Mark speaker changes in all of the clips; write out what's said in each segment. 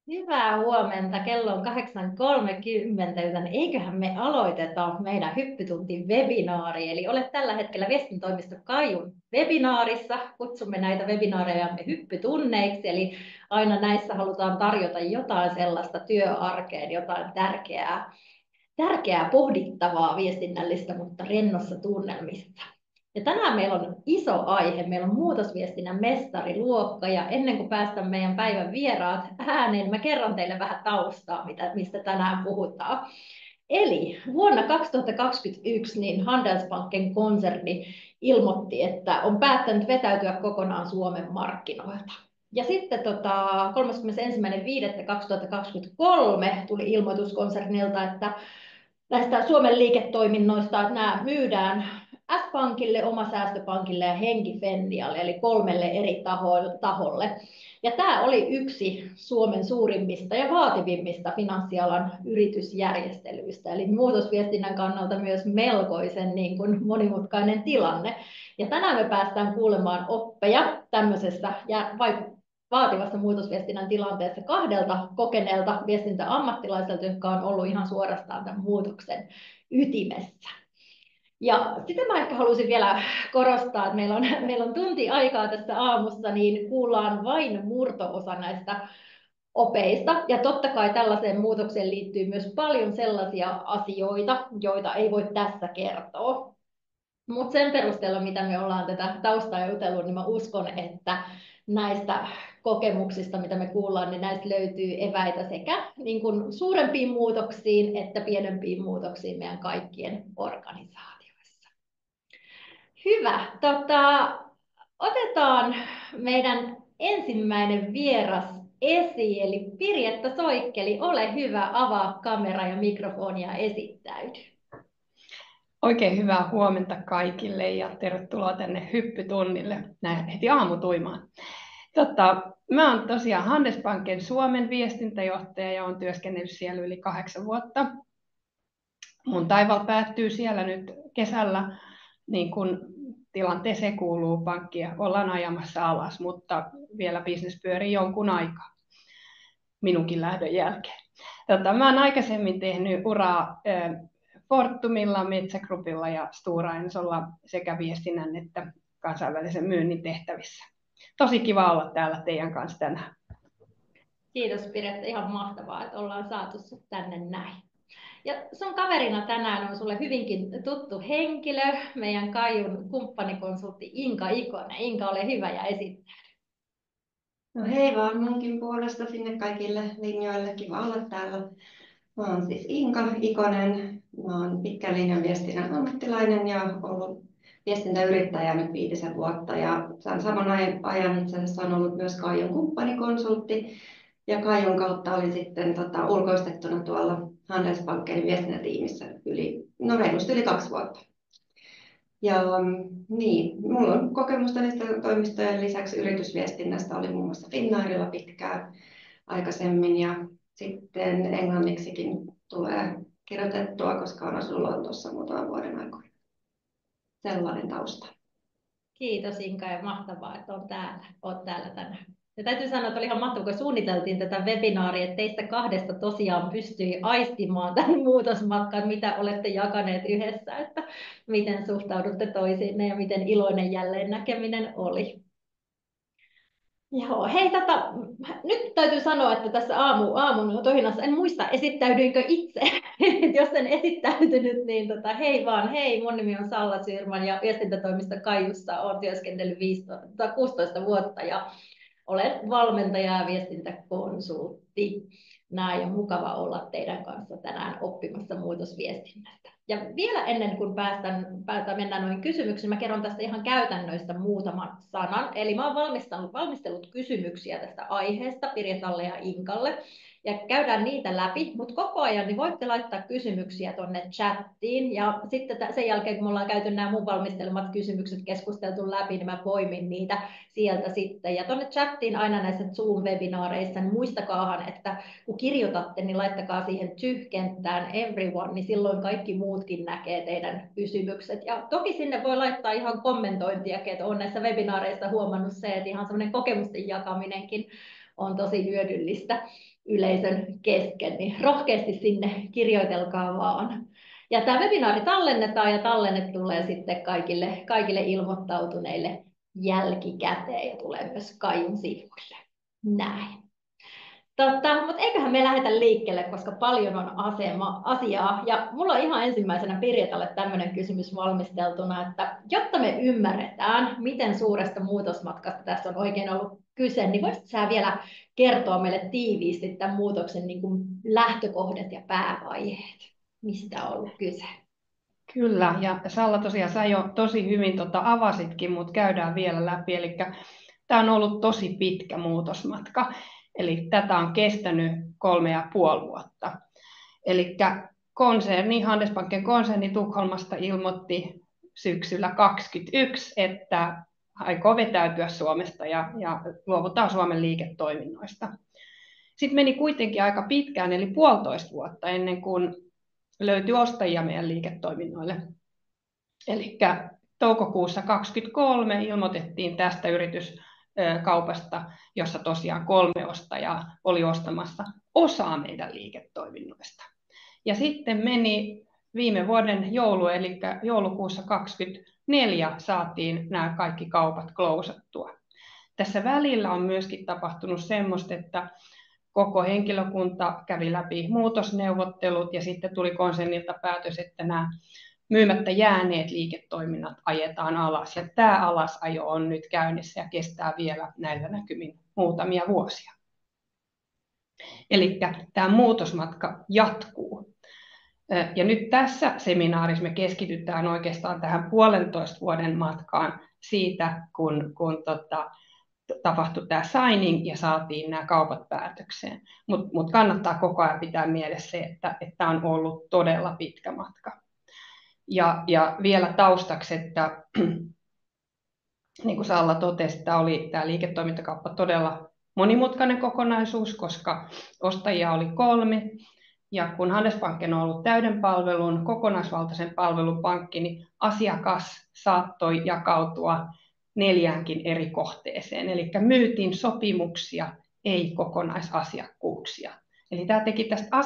Speaker 1: Hyvää huomenta. Kello on 8.30, joten eiköhän me aloiteta meidän hyppytuntin webinaari. Eli olet tällä hetkellä viestintätoimisto Kaiun webinaarissa. Kutsumme näitä webinaarejamme hyppytunneiksi, eli aina näissä halutaan tarjota jotain sellaista työarkeen, jotain tärkeää pohdittavaa viestinnällistä, mutta rennossa tunnelmissa. Ja tänään meillä on iso aihe, meillä on muutosviestinnän mestariluokka ja ennen kuin päästään meidän päivän vieraat ääneen, mä kerron teille vähän taustaa, mistä tänään puhutaan. Eli vuonna 2021 niin Handelsbanken konserni ilmoitti, että on päättänyt vetäytyä kokonaan Suomen markkinoilta. Ja sitten 31.5.2023 tuli ilmoitus konsernilta, että näistä Suomen liiketoiminnoista, että nämä myydään S-Pankille, Oma Säästöpankille ja Henki Fennialle, eli 3 eri taholle. Ja tämä oli yksi Suomen suurimmista ja vaativimmista finanssialan yritysjärjestelyistä, eli muutosviestinnän kannalta myös melkoisen monimutkainen tilanne. Ja tänään me päästään kuulemaan oppeja tämmöisestä vaativassa muutosviestinnän tilanteessa kahdelta kokeneelta viestintäammattilaiselta, jotka on ollut ihan suorastaan tämän muutoksen ytimessä. Ja sitä mä ehkä halusin vielä korostaa, että meillä on tunti aikaa tässä aamussa, niin kuullaan vain murto-osa näistä opeista. Ja totta kai tällaiseen muutokseen liittyy myös paljon sellaisia asioita, joita ei voi tässä kertoa. Mutta sen perusteella, mitä me ollaan tätä taustaa jutellut, niin mä uskon, että näistä kokemuksista, mitä me kuullaan, niin näistä löytyy eväitä sekä niin kuin suurempiin muutoksiin että pienempiin muutoksiin meidän kaikkien organisaatioissa. Hyvä. Otetaan meidän ensimmäinen vieras esiin, eli Pirjetta Soikkeli. Ole hyvä, avaa kamera ja mikrofoni ja esittäydy.
Speaker 2: Oikein hyvää huomenta kaikille ja tervetuloa tänne hyppytunnille näin heti aamutuimaan. Mä oon tosiaan Handelsbanken Suomen viestintäjohtaja ja olen työskennellyt siellä yli 8 vuotta. Mun taival päättyy siellä nyt kesällä, niin kun tilanteeseen kuuluu, pankkia ollaan ajamassa alas, mutta vielä bisnes pyörii jonkun aikaa minunkin lähdön jälkeen. Mä oon aikaisemmin tehnyt uraa Fortumilla, Metsä Groupilla ja Stora Ensolla sekä viestinnän että kansainvälisen myynnin tehtävissä. Tosi kiva olla täällä teidän kanssa tänään.
Speaker 1: Kiitos Piretta, ihan mahtavaa, että ollaan saatu sut tänne näin. Ja sun kaverina tänään on sulle hyvinkin tuttu henkilö, meidän Kaiun kumppanikonsultti Inka Ikonen. Inka, ole hyvä ja esittää.
Speaker 3: No hei vaan munkin puolesta sinne kaikille linjoille, kiva olla täällä. Mä oon siis Inka Ikonen, mä oon pitkän linjan viestinnän ammattilainen ja ollut viestintäyrittäjä nyt 5 vuotta ja saman ajan itse asiassa on ollut myös Kaiun kumppanikonsultti ja Kaiun kautta oli sitten ulkoistettuna tuolla Handelsbanken viestintätiimissä reilusti yli 2 vuotta. Ja niin, minulla on kokemusta niistä toimistojen lisäksi yritysviestinnästä, oli muun muassa Finnairilla pitkään aikaisemmin ja sitten englanniksikin tulee kirjoitettua, koska olen asunut Lontoossa muutaman vuoden aikoina. Sellainen tausta.
Speaker 1: Kiitos Inka ja mahtavaa, että olet täällä tänään. Ja täytyy sanoa, että oli ihan mahtavaa, kun suunniteltiin tätä webinaaria, että teistä kahdesta tosiaan pystyi aistimaan tämän muutosmatkan, mitä olette jakaneet yhdessä, että miten suhtaudutte toisiinne ja miten iloinen jälleen näkeminen oli. Joo, hei, nyt täytyy sanoa, että tässä aamun tohinassa en muista, esittäydyinkö itse. Jos en esittäytynyt, niin hei vaan, hei, mun nimi on Salla Syrman ja viestintätoimisto Kaiussa olen työskennellyt 16 vuotta ja olen valmentaja ja viestintäkonsultti. Näin on mukava olla teidän kanssa tänään oppimassa muutosviestinnästä. Ja vielä ennen kuin mennään noihin kysymyksiin, mä kerron tästä ihan käytännöistä muutaman sanan. Eli mä oon valmistellut kysymyksiä tästä aiheesta Pirjetalle ja Inkalle. Ja käydään niitä läpi, mutta koko ajan niin voitte laittaa kysymyksiä tuonne chattiin. Ja sitten sen jälkeen, kun me ollaan käyty nämä mun valmistelemat kysymykset keskusteltu läpi, niin mä poimin niitä sieltä sitten. Ja tuonne chattiin aina näissä Zoom-webinaareissa, niin muistakaahan, että kun kirjoitatte, niin laittakaa siihen tyhkenttään everyone, niin silloin kaikki muutkin näkee teidän kysymykset. Ja toki sinne voi laittaa ihan kommentointiakin, että olen näissä webinaareissa huomannut se, että ihan semmoinen kokemusten jakaminenkin on tosi hyödyllistä yleisön kesken, niin rohkeasti sinne kirjoitelkaa vaan. Ja tämä webinaari tallennetaan ja tallenne tulee sitten kaikille ilmoittautuneille jälkikäteen ja tulee myös Kaijun sivuille. Näin. Mutta eiköhän me lähdetä liikkeelle, koska paljon on asiaa. Ja mulla on ihan ensimmäisenä Pirjatalle tämmöinen kysymys valmisteltuna, että jotta me ymmärretään, miten suuresta muutosmatkasta tässä on oikein ollut kyse, niin voisitko sä vielä kertoa meille tiiviisti tämän muutoksen niin kuin lähtökohdat ja päävaiheet? Mistä on ollut kyse?
Speaker 2: Kyllä, ja Salla tosiaan sä jo tosi hyvin avasitkin, mutta käydään vielä läpi. Eli tämä on ollut tosi pitkä muutosmatka. Eli tätä on kestänyt 3,5 vuotta. Eli Handelsbanken konserni Tukholmasta ilmoitti syksyllä 2021, että aikoo vetäytyä Suomesta ja luovutaan Suomen liiketoiminnoista. Sitten meni kuitenkin aika pitkään, eli 1,5 vuotta ennen kuin löytyi ostajia meidän liiketoiminnoille. Eli toukokuussa 2023 ilmoitettiin tästä yrityskaupasta, jossa tosiaan 3 ostajaa oli ostamassa osaa meidän liiketoiminnoista. Ja sitten meni viime vuoden joulu, eli joulukuussa 2024 saatiin nämä kaikki kaupat klousattua. Tässä välillä on myöskin tapahtunut semmoista, että koko henkilökunta kävi läpi muutosneuvottelut ja sitten tuli konsernilta päätös, että nämä myymättä jääneet liiketoiminnat ajetaan alas. Ja tämä alasajo on nyt käynnissä ja kestää vielä näillä näkymin muutamia vuosia. Eli tämä muutosmatka jatkuu. Ja nyt tässä seminaarissa me keskitytään oikeastaan tähän 1,5 vuoden matkaan siitä, kun tapahtui tämä signing ja saatiin nämä kaupat päätökseen. Mutta kannattaa koko ajan pitää mielessä se, että tämä on ollut todella pitkä matka. Ja vielä taustaksi, että niin kuin Salla totesi, tämä liiketoimintakauppa todella monimutkainen kokonaisuus, koska ostajia oli 3. Ja kun Handelsbanken on ollut täyden palvelun, kokonaisvaltaisen palvelun pankki, niin asiakas saattoi jakautua 4 eri kohteeseen. Eli myytiin sopimuksia, ei kokonaisasiakkuuksia. Eli tämä teki tästä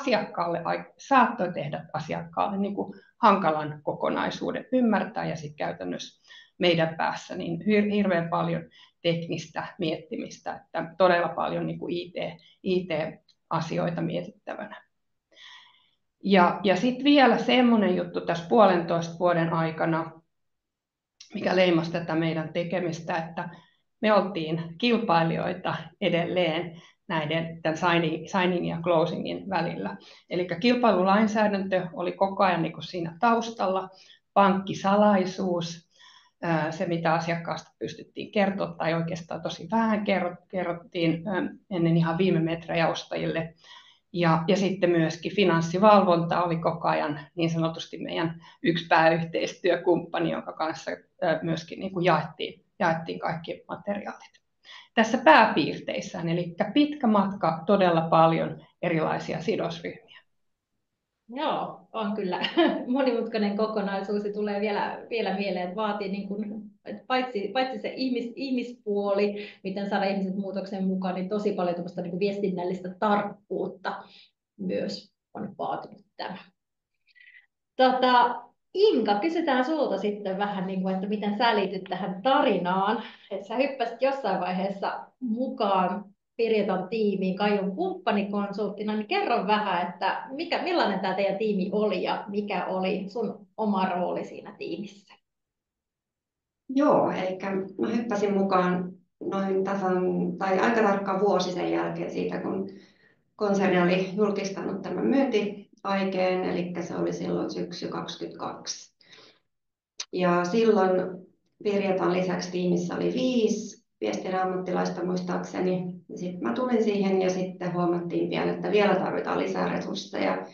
Speaker 2: saattoi tehdä asiakkaalle niin kuin hankalan kokonaisuuden ymmärtää ja sitten käytännössä meidän päässä niin hirveän paljon teknistä miettimistä, että todella paljon niin kuin IT-asioita mietittävänä. Ja sitten vielä semmoinen juttu tässä 1,5 vuoden aikana, mikä leimasi tätä meidän tekemistä, että me oltiin kilpailijoita edelleen tämän signing ja closingin välillä. Eli kilpailulainsäädäntö oli koko ajan niin kuin siinä taustalla, pankkisalaisuus, se mitä asiakkaasta pystyttiin kertoa tai oikeastaan tosi vähän kerrottiin ennen ihan viime metrejä ostajille. Ja sitten myöskin finanssivalvonta oli koko ajan niin sanotusti meidän yksi pääyhteistyökumppani, jonka kanssa myöskin niin kuin jaettiin kaikki materiaalit. Tässä pääpiirteissään, eli pitkä matka, todella paljon erilaisia sidosryhmiä.
Speaker 1: Joo, on kyllä monimutkainen kokonaisuus ja tulee vielä mieleen, että vaatii niin kuin, että paitsi se ihmispuoli, miten saada ihmiset muutoksen mukaan, niin tosi paljon niin kuin viestinnällistä tarkkuutta myös on vaatinut tämä. Inka, kysytään sulta sitten vähän, niin kuin, että miten sä liityt tähän tarinaan. Että sä hyppäsit jossain vaiheessa mukaan Pirjetan tiimiin Kaijun kumppanikonsulttina, niin kerro vähän, että millainen tämä teidän tiimi oli ja mikä oli sun oma rooli siinä tiimissä?
Speaker 3: Joo, eli mä hyppäsin mukaan noin aika tarkkaan vuosi sen jälkeen siitä, kun konserni oli julkistanut tämän myyntiaikeen, eli se oli silloin syksy 2022. Ja silloin Pirjetan lisäksi tiimissä oli 5 viestinnän ammattilaista muistaakseni. Sitten mä tulin siihen ja sitten huomattiin pian, että vielä tarvitaan lisää resursseja.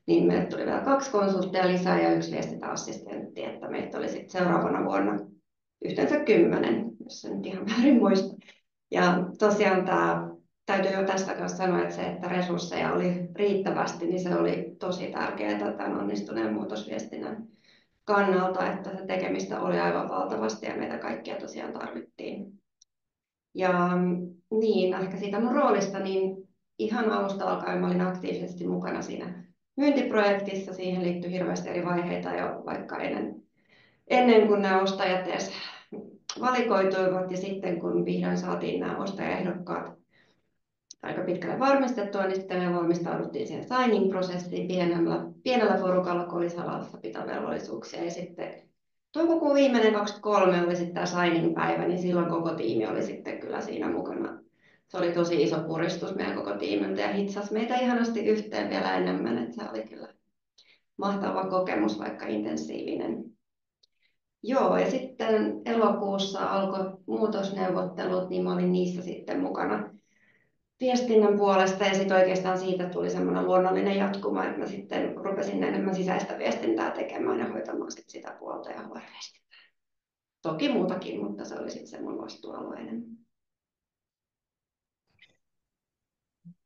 Speaker 3: Niin meille tuli vielä 2 konsulttia lisää ja 1 viestintäassistentti, että meitä oli sitten seuraavana vuonna yhteensä 10, jos en nyt ihan väärin muista. Ja tosiaan tämä täytyy jo tästä kanssa sanoa, että se, että resursseja oli riittävästi, niin se oli tosi tärkeää tämän onnistuneen muutosviestinnän kannalta, että se tekemistä oli aivan valtavasti ja meitä kaikkia tosiaan tarvittiin. Ja niin, ehkä siitä mun roolista, niin ihan alusta alkaen mä olin aktiivisesti mukana siinä myyntiprojektissa. Siihen liittyi hirveästi eri vaiheita jo vaikka ennen kuin nämä ostajat edes valikoituivat ja sitten kun vihdoin saatiin nämä ostajaehdokkaat aika pitkälle varmistettua, niin sitten me valmistauduttiin siihen signing-prosessiin pienellä porukalla, kun oli salassapitovelvollisuuksia. Ja sitten toukokuun viimeinen 23 oli sitten tämä signing-päivä, niin silloin koko tiimi oli sitten kyllä siinä mukana. Se oli tosi iso puristus meidän koko tiimiltä ja hitsasi meitä ihanasti yhteen vielä enemmän, että se oli kyllä mahtava kokemus, vaikka intensiivinen. Joo, ja sitten elokuussa alkoi muutosneuvottelut, niin mä olin niissä sitten mukana viestinnän puolesta ja sitten oikeastaan siitä tuli semmoinen luonnollinen jatkuma, että mä sitten rupesin enemmän sisäistä viestintää tekemään ja hoitamaan sit sitä puolta ja viestintää. Toki muutakin, mutta se oli sitten se mun vastuualueinen.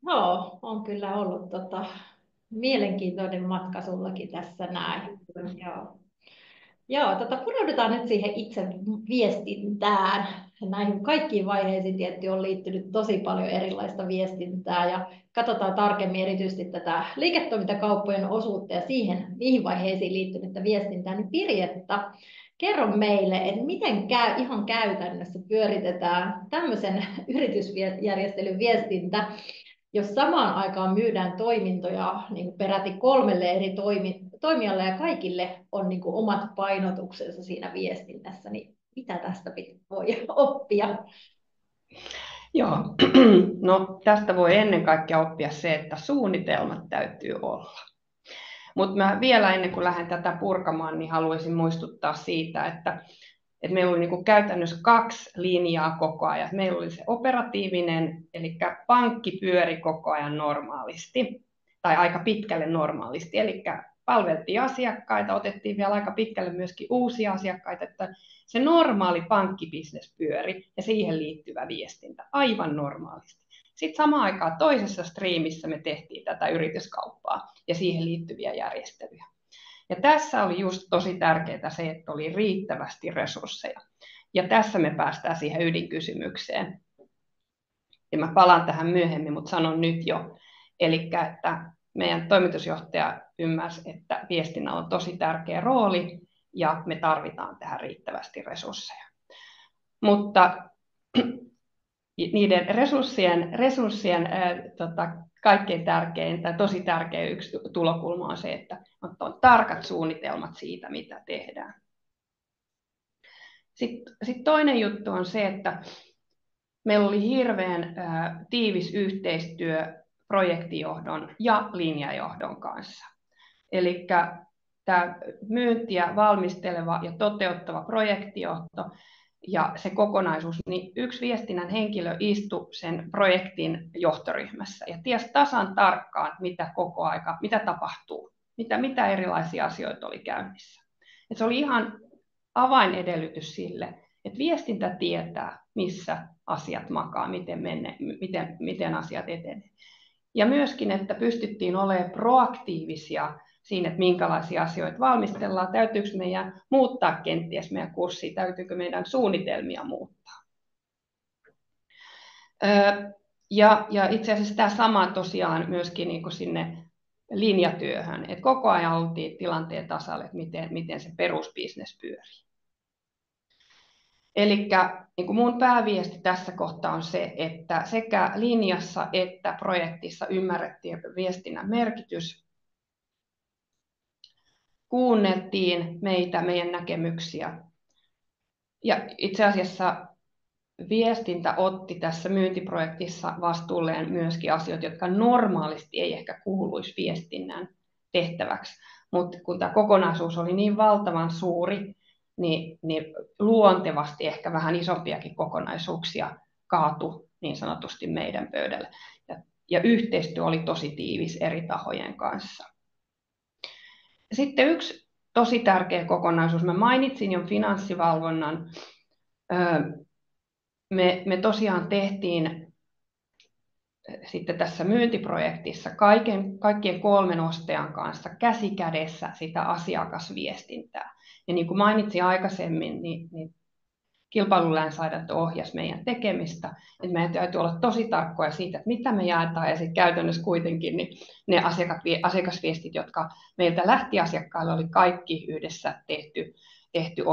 Speaker 1: Joo, on kyllä ollut mielenkiintoinen matka sullakin tässä näin. Joo. Joo, pureudutaan nyt siihen itse viestintään. Näihin kaikkiin vaiheisiin tietysti on liittynyt tosi paljon erilaista viestintää ja katsotaan tarkemmin erityisesti tätä liiketoimintakauppojen osuutta ja niihin vaiheisiin liittynyttä viestintää. Niin Pirjetta, kerro meille, että miten ihan käytännössä pyöritetään tämmöisen yritysjärjestelyn viestintä, jos samaan aikaan myydään toimintoja niin peräti 3 eri toimijalle ja kaikille on niin omat painotuksensa siinä viestinnässä, niin mitä tästä voi oppia?
Speaker 2: Joo, no tästä voi ennen kaikkea oppia se, että suunnitelmat täytyy olla. Mutta mä vielä ennen kuin lähden tätä purkamaan, niin haluaisin muistuttaa siitä, että meillä oli niin käytännössä 2 linjaa koko ajan. Meillä oli se operatiivinen, eli pankki pyöri koko ajan normaalisti, tai aika pitkälle normaalisti, eli palveltiin asiakkaita, otettiin vielä aika pitkälle myöskin uusia asiakkaita, että se normaali pankkibisnes pyöri ja siihen liittyvä viestintä aivan normaalisti. Sitten samaan aikaan toisessa striimissä me tehtiin tätä yrityskauppaa ja siihen liittyviä järjestelyjä. Ja tässä oli just tosi tärkeää se, että oli riittävästi resursseja. Ja tässä me päästään siihen ydinkysymykseen. Ja mä palaan tähän myöhemmin, mutta sanon nyt jo. Eli että meidän toimitusjohtaja ymmärsi, että viestinnällä on tosi tärkeä rooli ja me tarvitaan tähän riittävästi resursseja. Mutta niiden resurssien kaikkein tärkein tai tosi tärkeä yksi tulokulma on se, että on tarkat suunnitelmat siitä, mitä tehdään. Sitten toinen juttu on se, että meillä oli hirveän tiivis yhteistyö projektijohdon ja linjajohdon kanssa. Eli tämä myyntiä valmisteleva ja toteuttava projektijohto ja se kokonaisuus, niin yksi viestinnän henkilö istui sen projektin johtoryhmässä ja tiesi tasan tarkkaan, mitä tapahtuu, mitä erilaisia asioita oli käynnissä. Et se oli ihan avainedellytys sille, että viestintä tietää, missä asiat makaa, miten asiat etenevät. Ja myöskin, että pystyttiin olemaan proaktiivisia siinä, että minkälaisia asioita valmistellaan, täytyykö meidän muuttaa kenties meidän kurssia, täytyykö meidän suunnitelmia muuttaa. Ja itse asiassa tämä sama tosiaan myöskin niin kuin sinne linjatyöhön, että koko ajan oltiin tilanteen tasalla, että miten se perusbisnes pyörii. Eli niin mun pääviesti tässä kohtaa on se, että sekä linjassa että projektissa ymmärrettiin viestinnän merkitys, kuunneltiin meidän näkemyksiä. Ja itse asiassa viestintä otti tässä myyntiprojektissa vastuulleen myöskin asioita, jotka normaalisti ei ehkä kuuluisi viestinnän tehtäväksi. Mutta kun tämä kokonaisuus oli niin valtavan suuri, niin luontevasti ehkä vähän isompiakin kokonaisuuksia kaatui niin sanotusti meidän pöydälle. Ja yhteistyö oli tosi tiivis eri tahojen kanssa. Sitten yksi tosi tärkeä kokonaisuus, mä mainitsin jo finanssivalvonnan. Me tosiaan tehtiin sitten tässä myyntiprojektissa kaikkien 3 ostajan kanssa käsi kädessä sitä asiakasviestintää. Ja niin kuin mainitsin aikaisemmin, niin kilpailulainsäädäntö ohjasi meidän tekemistä. Et meidän täytyy olla tosi tarkkoja siitä, että mitä me jaetaan, ja sitten käytännössä kuitenkin niin ne asiakasviestit, jotka meiltä lähti asiakkaille, oli kaikki yhdessä tehty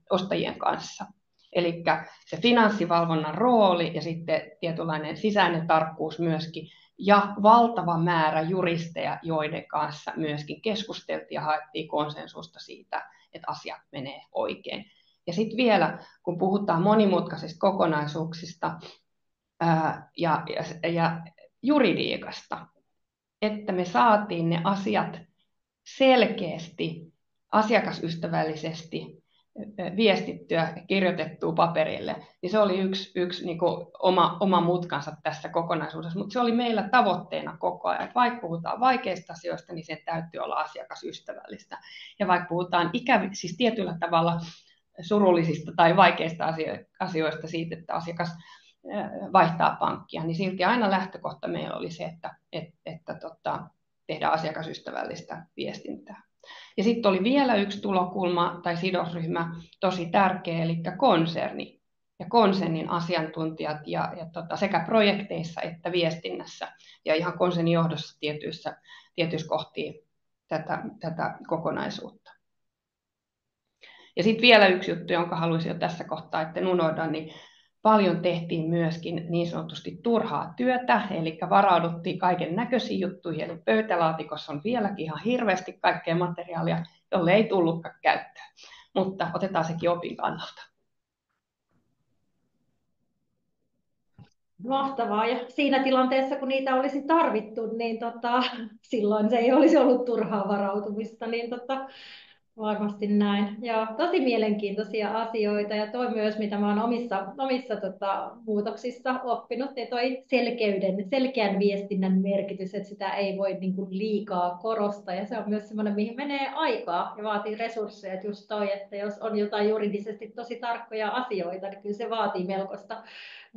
Speaker 2: ostajien kanssa. Eli se finanssivalvonnan rooli ja sitten tietynlainen sisäinen tarkkuus myöskin, ja valtava määrä juristeja, joiden kanssa myöskin keskusteltiin ja haettiin konsensusta siitä, että asiat menee oikein. Ja sitten vielä, kun puhutaan monimutkaisista kokonaisuuksista ja juridiikasta, että me saatiin ne asiat selkeästi, asiakasystävällisesti viestittyä ja kirjoitettua paperille, niin se oli yksi niin kuin oma mutkansa tässä kokonaisuudessa, mutta se oli meillä tavoitteena koko ajan, että vaikka puhutaan vaikeista asioista, niin sen täytyy olla asiakasystävällistä. Ja vaikka puhutaan siis tietyllä tavalla surullisista tai vaikeista asioista siitä, että asiakas vaihtaa pankkia, niin silti aina lähtökohta meillä oli se, että tehdään asiakasystävällistä viestintää. Ja sitten oli vielä yksi tulokulma tai sidosryhmä tosi tärkeä, eli konserni ja konsernin asiantuntijat sekä projekteissa että viestinnässä ja ihan konsernin johdossa tietyissä kohtia tätä kokonaisuutta. Ja sitten vielä yksi juttu, jonka haluaisin jo tässä kohtaa, etten unohda, niin paljon tehtiin myöskin niin sanotusti turhaa työtä, eli varauduttiin kaiken näköisiin juttuihin, eli pöytälaatikossa on vieläkin ihan hirveästi kaikkea materiaalia, jolle ei tullutkaan käyttöön, mutta otetaan sekin opin kannalta.
Speaker 1: Mahtavaa, ja siinä tilanteessa, kun niitä olisi tarvittu, niin silloin se ei olisi ollut turhaa varautumista, niin varmasti näin. Ja tosi mielenkiintoisia asioita, ja toi myös, mitä mä oon omissa muutoksissa oppinut, niin toi selkeän viestinnän merkitys, että sitä ei voi niin kuin liikaa korostaa, ja se on myös semmoinen, mihin menee aikaa ja vaatii resursseja, että just toi, että jos on jotain juridisesti tosi tarkkoja asioita, niin kyllä se vaatii melkoista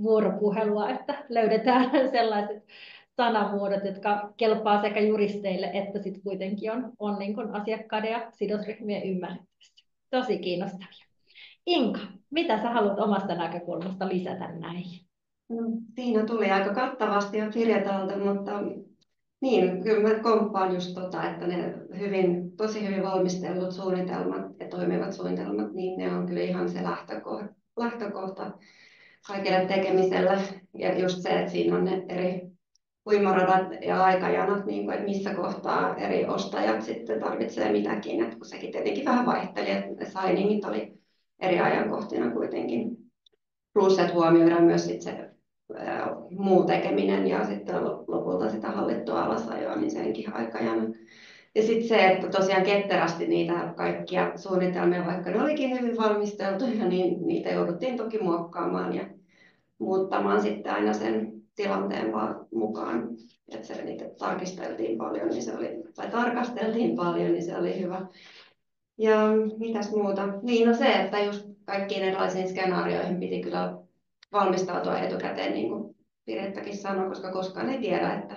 Speaker 1: vuoropuhelua, että löydetään sellaiset sanamuodot, jotka kelpaa sekä juristeille että sitten kuitenkin on niin kuin asiakkaiden ja sidosryhmien ymmärrettävissä. Tosi kiinnostavia. Inka, mitä sä haluat omasta näkökulmasta lisätä näihin?
Speaker 3: Siinä tuli aika kattavasti jo kirjatalta, mutta niin, kyllä mä komppaan just että ne tosi hyvin valmistellut suunnitelmat ja toimivat suunnitelmat, niin ne on kyllä ihan se lähtökohta kaikille tekemiselle. Ja just se, että siinä on ne eri uimaradat ja aikajanat, niin kuin, että missä kohtaa eri ostajat sitten tarvitsee mitäkin, että kun sekin tietenkin vähän vaihteli, että ne signingit oli eri ajankohtina kuitenkin. Plus, että huomioidaan myös sit se muu tekeminen ja sitten lopulta sitä hallittua alasajoa, niin senkin aikajana. Ja sitten se, että tosiaan ketterästi niitä kaikkia suunnitelmia, vaikka ne olikin hyvin valmisteltuja, niin niitä jouduttiin toki muokkaamaan ja muuttamaan sitten aina sen tilanteen vaan mukaan. Että niitä tarkasteltiin paljon, niin se oli hyvä. Ja mitäs muuta? Niin no se, että just kaikkiin erilaisiin skenaarioihin piti kyllä valmistautua etukäteen, niin kuin Pirettäkin sanoi, koska koskaan ei tiedä, että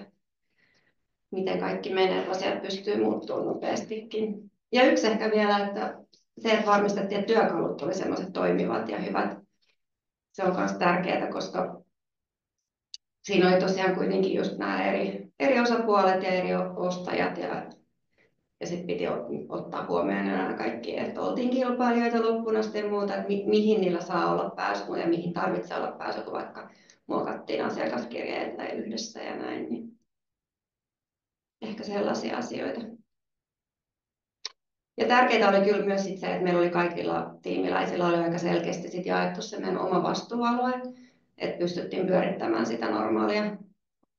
Speaker 3: miten kaikki menee, asiat pystyy muuttumaan nopeastikin. Ja yksi ehkä vielä, että se, että varmistettiin, että työkalut oli sellaiset toimivat ja hyvät, se on myös tärkeää, koska siinä oli tosiaan kuitenkin just nämä eri osapuolet ja eri ostajat ja sitten piti ottaa huomioon nämä kaikki, että oltiin kilpailijoita loppuun asti ja muuta, että mihin niillä saa olla pääsy ja mihin tarvitsee olla pääsy, kun vaikka muokattiin asiakaskirjeitä yhdessä ja näin. Niin ehkä sellaisia asioita. Ja tärkeää oli kyllä myös se, että meillä oli kaikilla tiimiläisillä oli aika selkeästi sit jaettu se meidän oma vastuualue, että pystyttiin pyörittämään sitä normaalia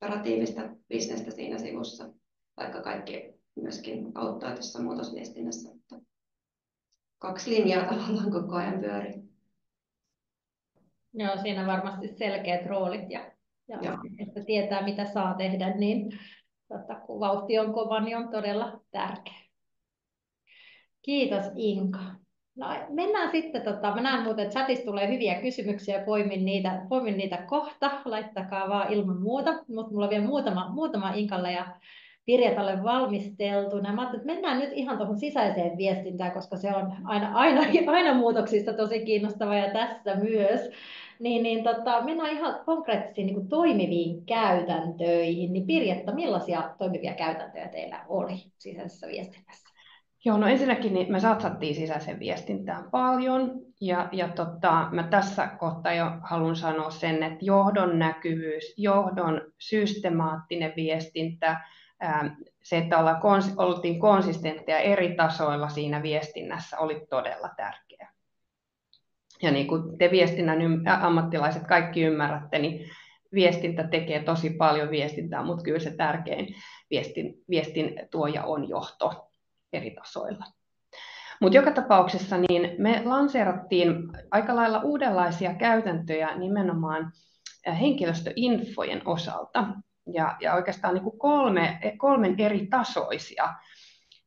Speaker 3: operatiivista bisnestä siinä sivussa, vaikka kaikki myöskin auttaa tässä muutosviestinnässä. Mutta 2 linjaa tavallaan koko ajan pyörii.
Speaker 1: Joo, siinä varmasti selkeät roolit ja että tietää mitä saa tehdä, niin kun vauhti on kova, niin on todella tärkeä. Kiitos Inka. No, mennään sitten, mä näen muuten, että chatissa tulee hyviä kysymyksiä, poimin niitä kohta, laittakaa vaan ilman muuta, mutta mulla on vielä muutama Inkalle ja Pirjatalle valmisteltu. Mä ajattelin, että mennään nyt ihan tuohon sisäiseen viestintään, koska se on aina muutoksista tosi kiinnostava ja tässä myös. Mennään ihan konkreettisiin niin kuin toimiviin käytäntöihin. Niin Pirjatta, millaisia toimivia käytäntöjä teillä oli sisäisessä viestinnässä?
Speaker 2: Joo, no ensinnäkin niin me satsattiin sisäisen viestintään paljon mä tässä kohtaa jo haluan sanoa sen, että johdon näkyvyys, johdon systemaattinen viestintä, se, että oltiin konsistentteja eri tasoilla siinä viestinnässä oli todella tärkeää. Ja niin kuin te viestinnän ammattilaiset kaikki ymmärrätte, niin viestintä tekee tosi paljon viestintää, mutta kyllä se tärkein viestin tuoja on johto eri tasoilla. Mutta joka tapauksessa niin me lanseerattiin aika lailla uudenlaisia käytäntöjä nimenomaan henkilöstöinfojen osalta ja oikeastaan niin kuin kolmen eri tasoisia.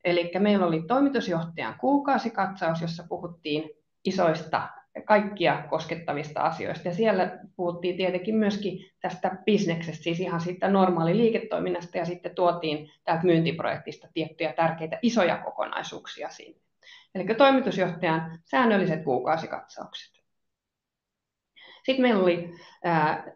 Speaker 2: Eli meillä oli toimitusjohtajan kuukausikatsaus, jossa puhuttiin isoista kaikkia koskettavista asioista. Ja siellä puhuttiin tietenkin myöskin tästä bisneksestä, siis ihan siitä normaali liiketoiminnasta, ja sitten tuotiin täältä myyntiprojektista tiettyjä tärkeitä isoja kokonaisuuksia sinne. Eli toimitusjohtajan säännölliset kuukausikatsaukset. Sitten meillä oli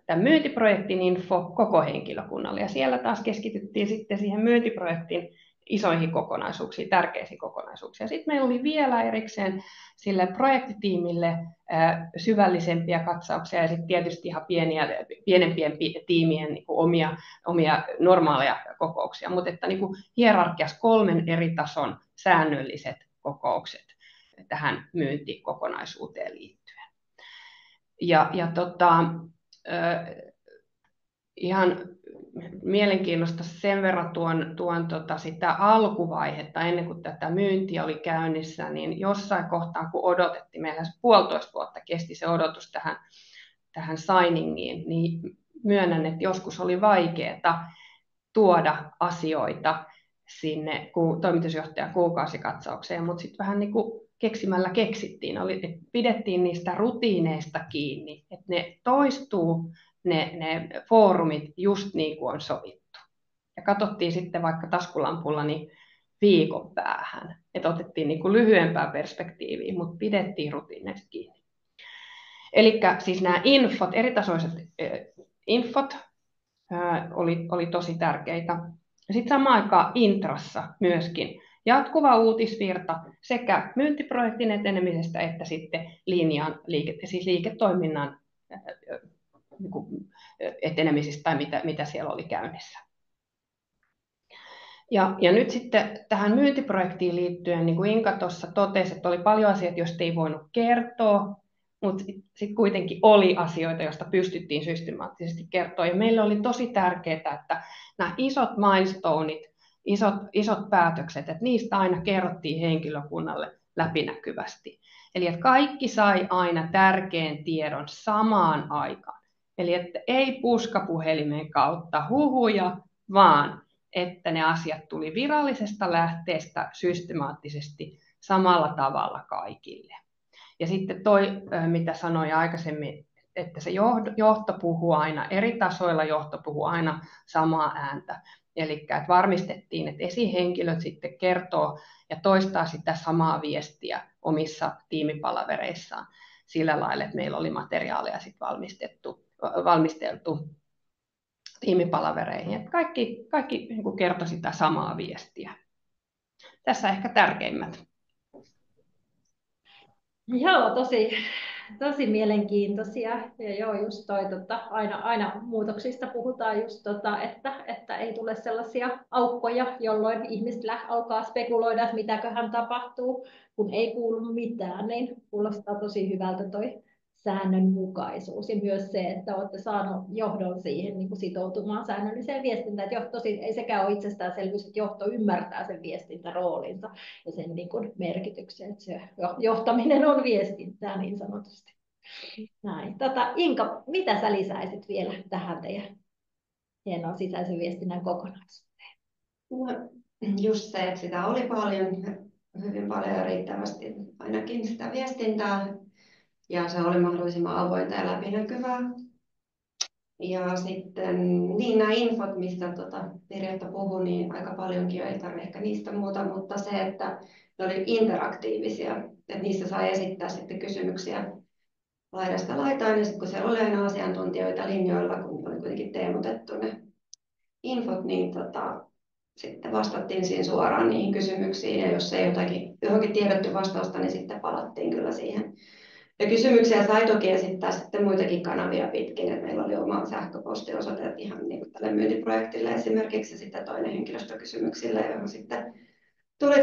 Speaker 2: tämän myyntiprojektin info koko henkilökunnalle, ja siellä taas keskityttiin sitten siihen myyntiprojektin isoihin kokonaisuuksiin, tärkeisiin kokonaisuuksiin. Sitten meillä oli vielä erikseen sille projektitiimille syvällisempiä katsauksia ja sitten tietysti ihan pienempien tiimien niin kuin omia normaaleja kokouksia, mutta että niin kuin hierarkiassa 3 eri tason säännölliset kokoukset tähän myyntikokonaisuuteen liittyen. Ihan mielenkiintoista sen verran tuon sitä alkuvaihetta ennen kuin tätä myyntiä oli käynnissä, niin jossain kohtaa kun odotettiin, meillä 1,5 vuotta kesti se odotus tähän signingiin, niin myönnän, että joskus oli vaikeaa tuoda asioita sinne toimitusjohtajan kuukausikatsaukseen, mutta sitten vähän niin kuin keksimällä keksittiin, että pidettiin niistä rutiineista kiinni, että ne toistuu, ne foorumit just niin kuin on sovittu. Ja katsottiin sitten vaikka taskulampulla niin viikon päähän, että otettiin niin kuin lyhyempää perspektiiviä, mutta pidettiin rutiineista kiinni. Eli siis nämä infot, eritasoiset infot oli tosi tärkeitä. Sitten samaan aikaan intrassa myöskin jatkuva uutisvirta sekä myyntiprojektin etenemisestä että sitten liiketoiminnan etenemisestä tai mitä siellä oli käynnissä. Ja nyt sitten tähän myyntiprojektiin liittyen, niin kuin Inka tuossa totesi, että oli paljon asioita, joista ei voinut kertoa, mutta sitten kuitenkin oli asioita, joista pystyttiin systemaattisesti kertoa. Ja meille oli tosi tärkeää, että nämä isot milestoneit, isot päätökset, että niistä aina kerrottiin henkilökunnalle läpinäkyvästi. Eli että kaikki sai aina tärkeän tiedon samaan aikaan. Eli että ei puskapuhelimen kautta huhuja, vaan että ne asiat tuli virallisesta lähteestä systemaattisesti samalla tavalla kaikille. Ja sitten mitä sanoin aikaisemmin, että se johto puhuu aina, eri tasoilla johto puhuu aina samaa ääntä. Eli että varmistettiin, että esihenkilöt sitten kertoo ja toistaa sitä samaa viestiä omissa tiimipalavereissaan sillä lailla, että meillä oli materiaalia sitten valmisteltu tiimipalavereihin. Että kaikki niin kertoi sitä samaa viestiä. Tässä ehkä tärkeimmät.
Speaker 1: Joo, tosi mielenkiintoisia. Ja joo, just aina muutoksista puhutaan just että ei tule sellaisia aukkoja, jolloin ihmiset alkaa spekuloida, että mitäköhän tapahtuu, kun ei kuulu mitään, niin kuulostaa tosi hyvältä toi säännönmukaisuus ja myös se, että olette saanut johdon siihen niin kuin sitoutumaan säännölliseen viestintään. Että ei sekään ole itsestäänselvyys, että johto ymmärtää sen viestintäroolinsa ja sen niin kuin merkityksen, että se johtaminen on viestintää niin sanotusti. Näin. Inka, mitä sä lisäisit vielä tähän teidän hienoon sisäisen viestinnän kokonaisuuteen?
Speaker 3: No, just se, että sitä oli paljon, hyvin paljon ja riittävästi ainakin sitä viestintää. Ja se oli mahdollisimman avointa ja läpinäkyvää. Ja sitten niin nämä infot, mistä Pirjotta puhui, niin aika paljonkin jo ei tarvitse ehkä niistä muuta, mutta se, että ne oli interaktiivisia, että niissä sai esittää sitten kysymyksiä laidasta laitaan, ja sitten kun siellä oli aina asiantuntijoita linjoilla, kun oli kuitenkin teemotettu ne infot, niin sitten vastattiin siinä suoraan niihin kysymyksiin, ja jos ei johonkin tiedetty vastausta, niin sitten palattiin kyllä siihen. Ja kysymyksiä sai toki esittää sitten muitakin kanavia pitkin, että meillä oli oma sähköpostiosoite ihan niin kuin tälle myyntiprojektille esimerkiksi, ja sitten toinen henkilöstökysymyksille, johon sitten tuli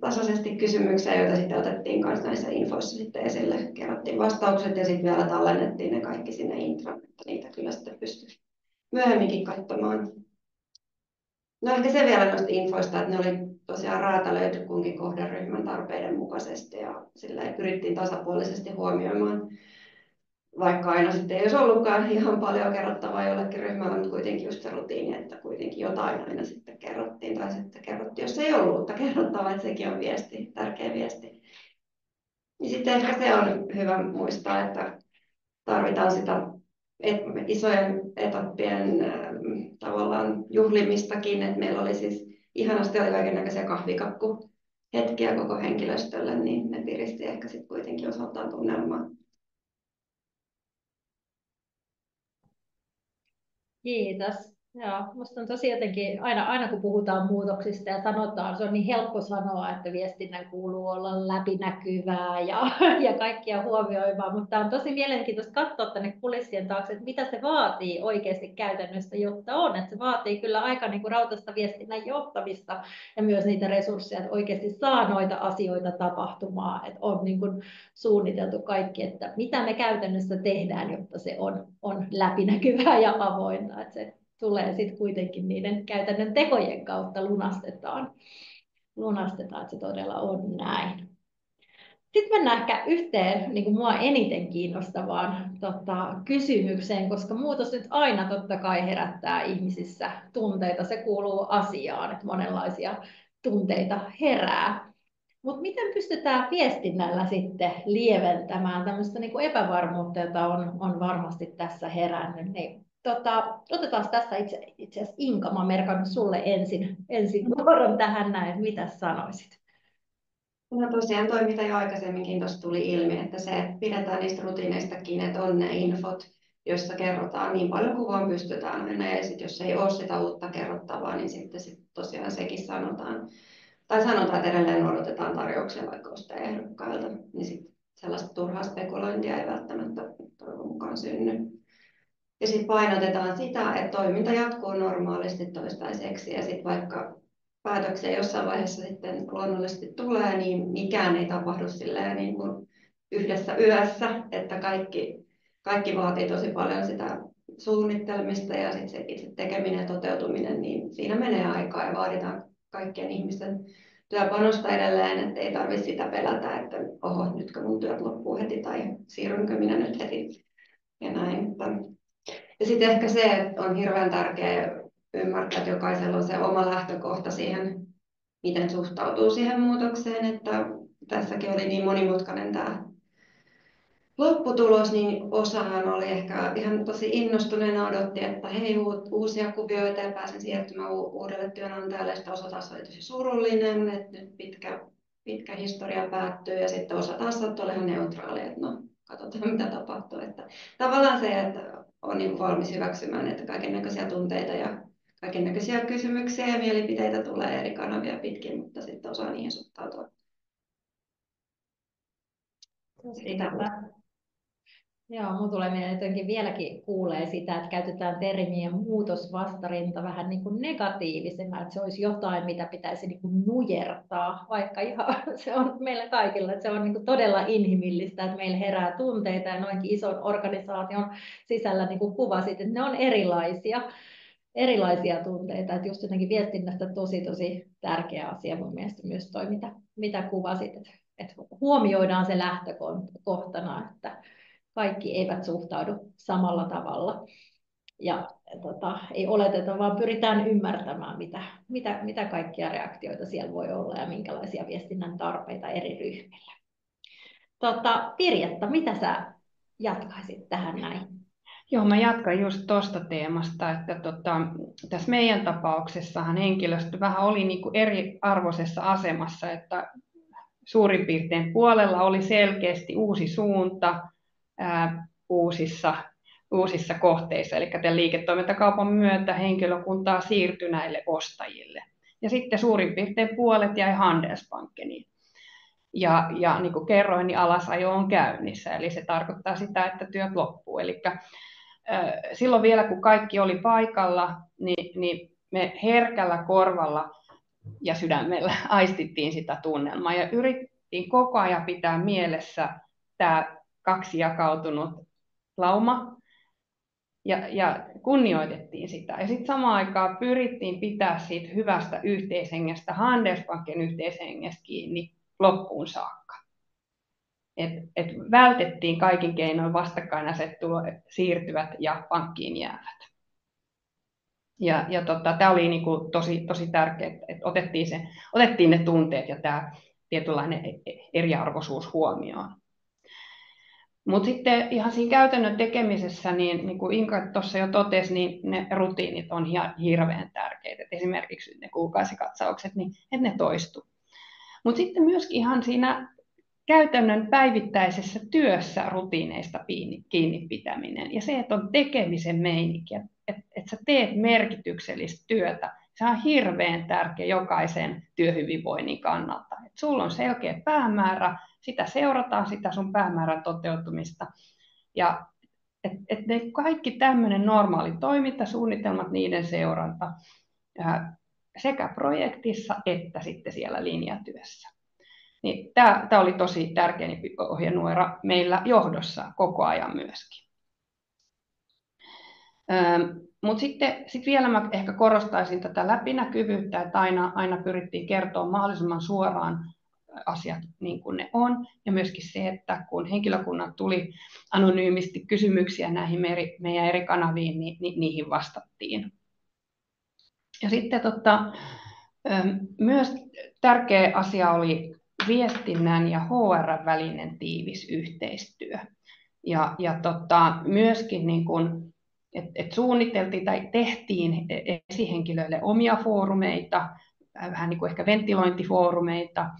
Speaker 3: tasaisesti kysymyksiä, joita sitten otettiin kanssa näissä infoissa sitten esille, kerrottiin vastaukset ja sitten vielä tallennettiin ne kaikki sinne introon, että niitä kyllä sitten pystyi myöhemminkin katsomaan. No ehkä se vielä noista infoista, että ne oli tosiaan räätälöity kunkin kohderyhmän tarpeiden mukaisesti ja sillä pyrittiin tasapuolisesti huomioimaan, vaikka aina sitten ei olisi ollutkaan ihan paljon kerrottavaa jollekin ryhmälle, mutta kuitenkin just se rutiini, että kuitenkin jotain aina sitten kerrottiin tai sitten kerrottiin, jos ei ollut uutta kerrottavaa, että sekin on viesti, tärkeä viesti. Ja sitten ehkä se on hyvä muistaa, että tarvitaan sitä isojen etappien tavallaan juhlimistakin, että meillä oli siis ihanasti oli kaikennäköisiä kahvikakkuhetkiä koko henkilöstölle, niin ne piristi ehkä sitten kuitenkin osaltaan tunnelmaa.
Speaker 1: Kiitos. Joo, musta on tosi jotenkin, aina kun puhutaan muutoksista ja sanotaan, se on niin helppo sanoa, että viestinnän kuuluu olla läpinäkyvää ja, ja kaikkia huomioivaa, mutta on tosi mielenkiintoista katsoa tänne kulissien taakse, että mitä se vaatii oikeasti käytännössä, jotta on. Että se vaatii kyllä aika niin kuin rautaista viestinnän johtamista ja myös niitä resursseja, että oikeasti saa noita asioita tapahtumaan, että on niin kuin suunniteltu kaikki, että mitä me käytännössä tehdään, jotta se on läpinäkyvää ja avointa, että se tulee sitten kuitenkin niiden käytännön tekojen kautta lunastetaan, että se todella on näin. Sitten mennään ehkä yhteen niin kuin mua eniten kiinnostavaan kysymykseen, koska muutos nyt aina totta kai herättää ihmisissä tunteita. Se kuuluu asiaan, että monenlaisia tunteita herää. Mutta miten pystytään viestinnällä sitten lieventämään tämmöistä niin kuin epävarmuutta, jota on varmasti tässä herännyt? Niin, otetaan tässä itse asiassa Inka, mä merkannut sulle ensin vuoron tähän näin, mitä sanoisit?
Speaker 3: No tosiaan toi, mitä jo aikaisemminkin tuossa tuli ilmi, että se, että pidetään niistä rutiineista kiinni, että on ne infot, joissa kerrotaan niin paljon kuin vaan pystytään aina. Ja sit, jos ei ole sitä uutta kerrottavaa, niin sitten tosiaan sekin sanotaan. Tai sanotaan, että edelleen odotetaan tarjouksia vaikka ostajaehdokkailta, niin sitten sellaista turhaa spekulointia ei välttämättä toivon mukaan synny. Ja sitten painotetaan sitä, että toiminta jatkuu normaalisti toistaiseksi ja sitten vaikka päätöksiä jossain vaiheessa sitten luonnollisesti tulee, niin mikään ei tapahdu silleen niin kuin yhdessä yössä, että kaikki vaatii tosi paljon sitä suunnittelemista ja sitten se itse tekeminen ja toteutuminen, niin siinä menee aikaa ja vaaditaan kaikkien ihmisten työpanosta edelleen, että ei tarvitse sitä pelätä, että oho, nytkö mun työt loppuu heti tai siirrynkö minä nyt heti ja näin. Ja sitten ehkä se, että on hirveän tärkeää ymmärtää, että jokaisella on se oma lähtökohta siihen, miten suhtautuu siihen muutokseen, että tässäkin oli niin monimutkainen tämä lopputulos, niin osahan oli ehkä ihan tosi innostuneena odotti, että hei, uusia kuvioita ja pääsen siirtymään uudelle työnantajalle. Ja sitten osa taas oli tosi surullinen, että nyt pitkä historia päättyy ja sitten osa taas oli ihan neutraali, että no katsotaan mitä tapahtuu. Että tavallaan se, että on niin valmis hyväksymään, että kaikennäköisiä tunteita ja kaikennäköisiä kysymyksiä ja mielipiteitä tulee eri kanavia pitkin, mutta sitten osaa niihin suhtautua.
Speaker 1: Tosi hyvä. Joo, mun tulee mieleen, jotenkin vieläkin kuulee sitä, että käytetään termiä muutosvastarinta vähän niin kuin negatiivisena, että se olisi jotain, mitä pitäisi niin kuin nujertaa, vaikka ihan se on meillä kaikilla, että se on niin kuin todella inhimillistä, että meillä herää tunteita ja noinkin ison organisaation sisällä niin kuin kuvasit, että ne on erilaisia tunteita, että just jotenkin viestinnästä tosi tärkeä asia mun mielestä myös toi, mitä kuvasit, että huomioidaan se lähtökohtana, että kaikki eivät suhtaudu samalla tavalla. Ja ei oleteta, vaan pyritään ymmärtämään, mitä kaikkia reaktioita siellä voi olla ja minkälaisia viestinnän tarpeita eri ryhmillä. Pirjetta, mitä sä jatkaisit tähän näin?
Speaker 2: Joo, mä jatkan just tuosta teemasta, että tässä meidän tapauksessahan henkilöstö vähän oli niin kuin eriarvoisessa asemassa, että suurin piirtein puolella oli selkeästi uusi suunta uusissa kohteissa, eli tämän liiketoimintakaupan myötä henkilökuntaa siirtyi näille ostajille. Ja sitten suurin piirtein puolet jäi Handelsbankeniin. Ja niin kuin kerroin, niin alasajo on käynnissä, eli se tarkoittaa sitä, että työt loppuu. Eli silloin vielä, kun kaikki oli paikalla, niin me herkällä korvalla ja sydämellä aistittiin sitä tunnelmaa ja yritettiin koko ajan pitää mielessä tämä kaksi jakautunut lauma ja kunnioitettiin sitä. Ja sitten samaan aikaan pyrittiin pitää siitä hyvästä yhteishengestä, Handelsbanken yhteishengestä kiinni loppuun saakka. Et vältettiin kaikin keinoin vastakkainasettelua siirtyvät ja pankkiin jäävät. Tämä oli niinku tosi tärkeää, että otettiin ne tunteet ja tämä tietynlainen eriarvoisuus huomioon. Mutta sitten ihan siinä käytännön tekemisessä, niin kuin Inka tuossa jo totesi, niin ne rutiinit on hirveän tärkeitä. Et esimerkiksi ne kuukausikatsaukset, niin että ne toistuu. Mutta sitten myöskin ihan siinä käytännön päivittäisessä työssä rutiineista kiinni pitäminen ja se, että on tekemisen meininki, että sä teet merkityksellistä työtä, se on hirveän tärkeä jokaisen työhyvinvoinnin kannalta. Että sulla on selkeä päämäärä, sitä seurataan, sitä sun päämäärän toteutumista ja että kaikki tämmöinen normaali toimintasuunnitelmat, niiden seuranta sekä projektissa että sitten siellä linjatyössä. Niin tämä oli tosi tärkeä ohjenuora meillä johdossa koko ajan myöskin. Mutta sitten vielä mä ehkä korostaisin tätä läpinäkyvyyttä, että aina pyrittiin kertoa mahdollisimman suoraan asiat niin kuin ne on. Ja myöskin se, että kun henkilökunnan tuli anonyymisti kysymyksiä näihin meidän eri kanaviin, niin niihin vastattiin. Ja sitten myös tärkeä asia oli viestinnän ja HR välinen tiivis yhteistyö. Ja myöskin niin kun, että suunniteltiin tai tehtiin esihenkilöille omia foorumeita, vähän niin kuin ehkä ventilointifoorumeita,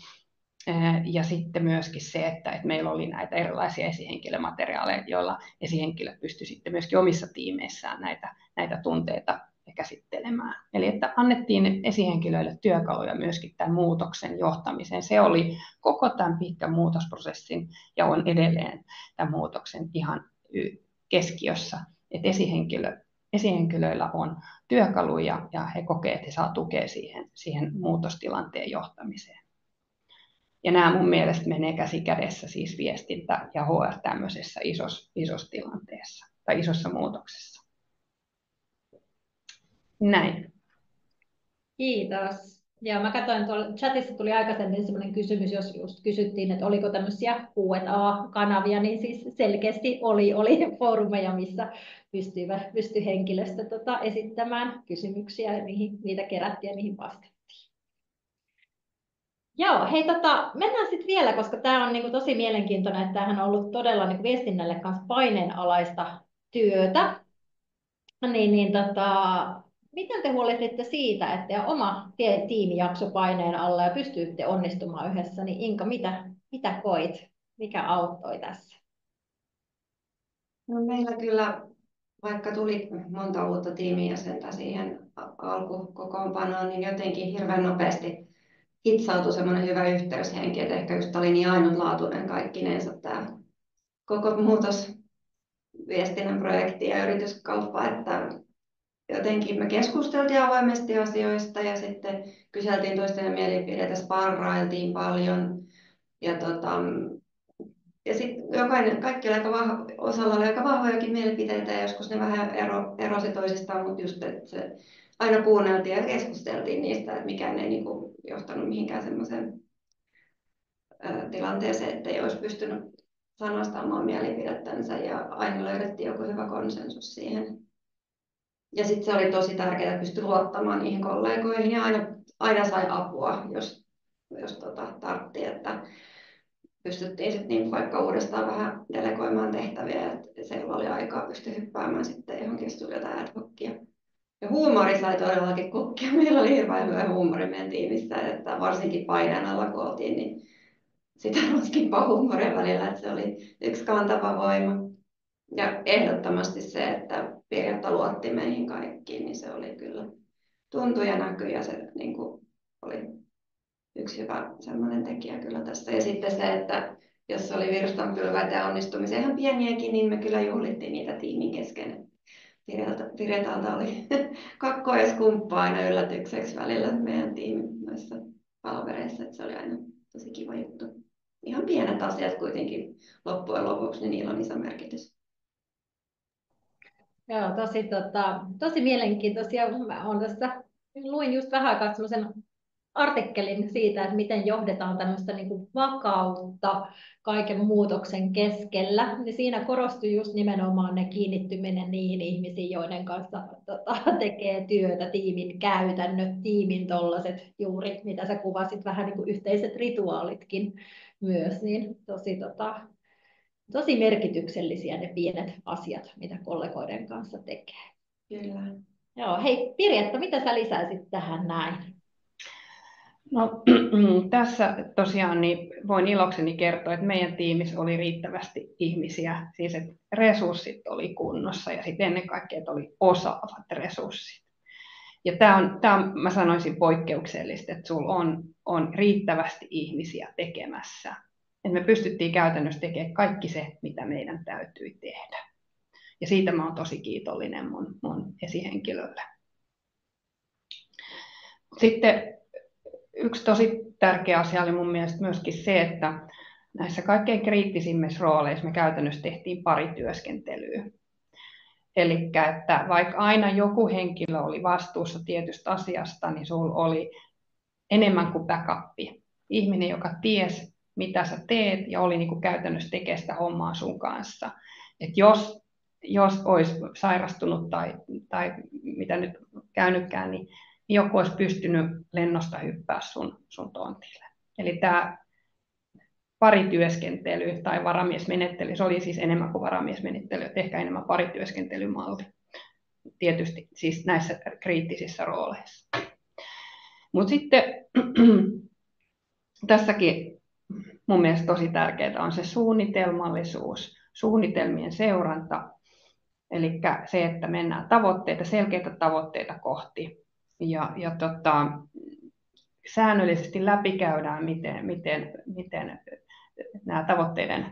Speaker 2: ja sitten myöskin se, että meillä oli näitä erilaisia esihenkilömateriaaleja, joilla esihenkilöt pystyivät sitten myöskin omissa tiimeissään näitä tunteita käsittelemään. Eli että annettiin esihenkilöille työkaluja myöskin tämän muutoksen johtamiseen. Se oli koko tämän pitkän muutosprosessin ja on edelleen tämän muutoksen ihan keskiössä, että esihenkilöillä on työkaluja ja he kokevat, että he saavat tukea siihen muutostilanteen johtamiseen. Ja nämä mun mielestä menee käsi kädessä siis viestintä ja HR tämmöisessä isossa tilanteessa tai isossa muutoksessa. Näin.
Speaker 1: Kiitos. Ja mä katsoin, tuolla chatissa tuli aikaisemmin sellainen kysymys, jos just kysyttiin, että oliko tämmöisiä Q&A-kanavia, niin siis selkeästi oli foorumeja, missä pystyi henkilöstö esittämään kysymyksiä ja niitä kerättiin ja niihin vastattiin. Joo, hei, mennään sitten vielä, koska tämä on niinku tosi mielenkiintoinen, että tämähän on ollut todella niinku viestinnälle kanssa paineenalaista työtä. Miten te huolehditte siitä, että oma tiimi jaksoi paineen alla ja pystyitte onnistumaan yhdessä, niin Inka, mitä koit? Mikä auttoi tässä?
Speaker 3: No meillä kyllä, vaikka tuli monta uutta tiimijäsentä siihen alkukokoonpanoon, niin jotenkin hirveän nopeasti hitsautui semmoinen hyvä yhteyshenki, että ehkä just oli niin ainutlaatuinen kaikkinensa tämä koko muutosviestinnän projekti ja yrityskauppa, että jotenkin me keskusteltiin avoimesti asioista ja sitten kyseltiin toisten mielipiteitä, sparrailtiin paljon ja sitten kaikki oli osalla oli aika vahvojakin mielipiteitä ja joskus ne vähän erosi toisistaan, mutta just että se aina kuunneltiin ja keskusteltiin niistä, että mikään ei niinku johtanut mihinkään semmoiseen tilanteeseen, että ei olisi pystynyt sanostamaan mielipidettänsä ja aina löydettiin joku hyvä konsensus siihen. Ja sitten se oli tosi tärkeää, että pystyi luottamaan niihin kollegoihin ja aina sai apua, jos tarvittiin, että pystyttiin sitten niin vaikka uudestaan vähän delegoimaan tehtäviä. Että siellä oli aikaa pysty hyppäämään sitten johonkin, jos tuli jotain ad hocia. Ja huumori sai todellakin kukkia. Meillä oli hirveän hyvä huumori meidän tiimissä, että varsinkin paineen alla kun oltiin, niin sitä roskimpaa huumoria välillä, että se oli yksi kantava voima. Ja ehdottomasti se, että Pirjotta luotti meihin kaikkiin, niin se oli kyllä, tuntui ja näkyi ja se niin kuin, oli yksi hyvä semmoinen tekijä kyllä tässä. Ja sitten se, että jos oli virstanpylväitä ja onnistumisia ihan pieniäkin, niin me kyllä juhlittiin niitä tiimin kesken. Pirjotalta oli kakkoiskumppa aina yllätykseksi välillä meidän tiimin noissa palavereissa, että se oli aina tosi kiva juttu. Ihan pienet asiat kuitenkin loppujen lopuksi, niin niillä on iso merkitys.
Speaker 1: Joo, tosi mielenkiintoisia. Luin just vähän aikaa sellaisen artikkelin siitä, että miten johdetaan tämmöistä niin kuin vakautta kaiken muutoksen keskellä. Niin siinä korostui just nimenomaan ne kiinnittyminen niihin ihmisiin, joiden kanssa tekee työtä, tiimin käytännöt, tiimin tollaset juuri, mitä sä kuvasit, vähän niin kuin yhteiset rituaalitkin myös, niin tosi merkityksellisiä ne pienet asiat, mitä kollegoiden kanssa tekee.
Speaker 3: Kyllä.
Speaker 1: Joo, hei Pirjetta, mitä sä lisäisit tähän näin?
Speaker 2: No, tässä tosiaan niin voin ilokseni kertoa, että meidän tiimissä oli riittävästi ihmisiä, siis että resurssit oli kunnossa ja sitten ennen kaikkea, että oli osaavat resurssit. Ja tämä on, mä sanoisin, poikkeuksellista, että sulla on riittävästi ihmisiä tekemässä. Että me pystyttiin käytännössä tekemään kaikki se, mitä meidän täytyy tehdä. Ja siitä mä oon tosi kiitollinen mun esihenkilölle. Sitten yksi tosi tärkeä asia oli mun mielestä myöskin se, että näissä kaikkein kriittisimmissä rooleissa me käytännössä tehtiin parityöskentelyä. Eli että vaikka aina joku henkilö oli vastuussa tietystä asiasta, niin sulla oli enemmän kuin backup. Ihminen, joka tiesi, mitä sä teet ja oli niin kuin käytännössä tekemään sitä hommaa sun kanssa. Et jos olisi sairastunut tai mitä nyt käynytkään, niin joku olisi pystynyt lennosta hyppää sun tontille. Eli tämä parityöskentely tai varamiesmenettely, se oli siis enemmän kuin varamiesmenettely, ehkä enemmän parityöskentelymalli. Tietysti siis näissä kriittisissä rooleissa. Mutta sitten tässäkin mun mielestä tosi tärkeää on se suunnitelmallisuus, suunnitelmien seuranta, eli se, että mennään selkeitä tavoitteita kohti ja säännöllisesti läpikäydään, miten nämä tavoitteiden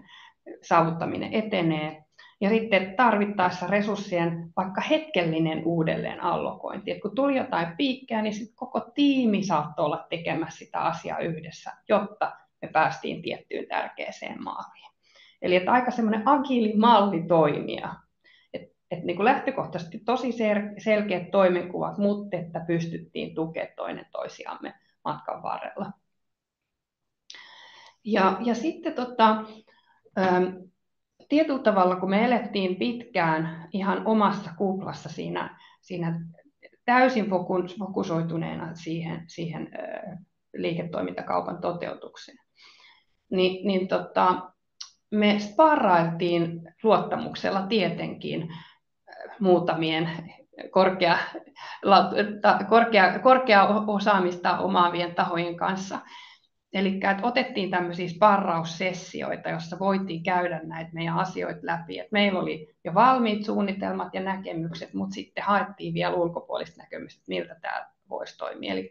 Speaker 2: saavuttaminen etenee. Ja sitten tarvittaessa resurssien vaikka hetkellinen uudelleen allokointi. Et kun tuli jotain piikkejä, niin sitten koko tiimi saattoi olla tekemässä sitä asiaa yhdessä, jotta me päästiin tiettyyn tärkeäseen maaliin. Eli että aika semmoinen agiili malli toimia. Et niin kuin lähtökohtaisesti tosi selkeät toimenkuvat, mutta että pystyttiin tukemaan toinen toisiamme matkan varrella. Ja sitten tietyllä tavalla, kun me elettiin pitkään ihan omassa kuplassa siinä täysin fokusoituneena siihen liiketoimintakaupan toteutukseen, niin me sparrailtiin luottamuksella tietenkin muutamien korkea osaamista omaavien tahojen kanssa. Eli otettiin tämmöisiä sparraussessioita, joissa voitiin käydä näitä meidän asioita läpi. Et meillä oli jo valmiit suunnitelmat ja näkemykset, mutta sitten haettiin vielä ulkopuolista näkemystä, miltä tämä voisi toimia. Eli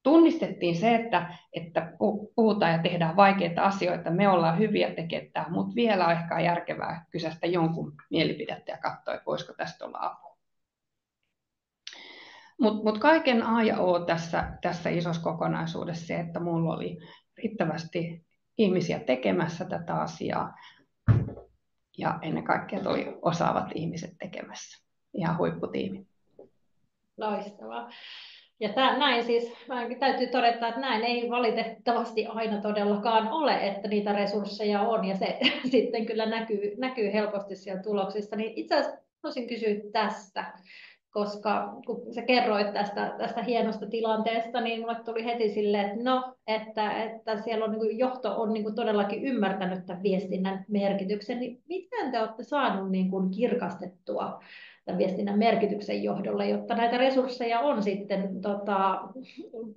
Speaker 2: tunnistettiin se, että puhutaan ja tehdään vaikeita asioita, me ollaan hyviä tekemään, mutta vielä on ehkä järkevää kysästä jonkun mielipidettä ja katsoa, että voisiko tästä olla apua. Mutta kaiken A ja O tässä isossa kokonaisuudessa se, että minulla oli riittävästi ihmisiä tekemässä tätä asiaa ja ennen kaikkea oli osaavat ihmiset tekemässä. Ihan huipputiimi.
Speaker 1: Loistavaa. Ja näin siis, täytyy todeta, että näin ei valitettavasti aina todellakaan ole, että niitä resursseja on ja se sitten kyllä näkyy helposti siellä tuloksissa. Niin itse asiassa haluaisin kysyä tästä, koska kun sä kerroit tästä hienosta tilanteesta, niin mulle tuli heti silleen, että että siellä on, niin johto on niin todellakin ymmärtänyt tämän viestinnän merkityksen, niin miten te olette saaneet niin kirkastettua tämän viestinnän merkityksen johdolle, jotta näitä resursseja on sitten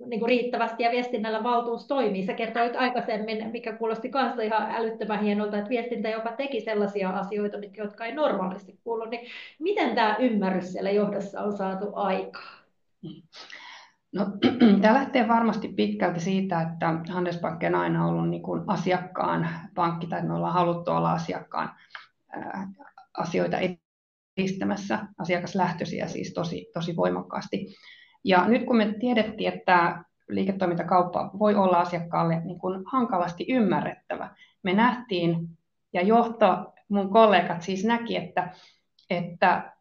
Speaker 1: niin riittävästi ja viestinnällä valtuus toimii. Sä kertoit aikaisemmin, mikä kuulosti kanssa ihan älyttömän hienolta, että viestintä jopa teki sellaisia asioita, jotka ei normaalisti kuulu. Niin miten tämä ymmärrys siellä johdossa on saatu aikaan?
Speaker 2: No, tämä lähtee varmasti pitkälti siitä, että Handelsbanken on aina ollut niin kuin asiakkaan pankki, tai me ollaan haluttu olla asiakkaan asioita edistämässä, asiakaslähtöisiä siis tosi voimakkaasti. Ja nyt kun me tiedettiin, että liiketoimintakauppa voi olla asiakkaalle niin kuin hankalasti ymmärrettävä, me nähtiin, ja johto, mun kollegat siis näki, että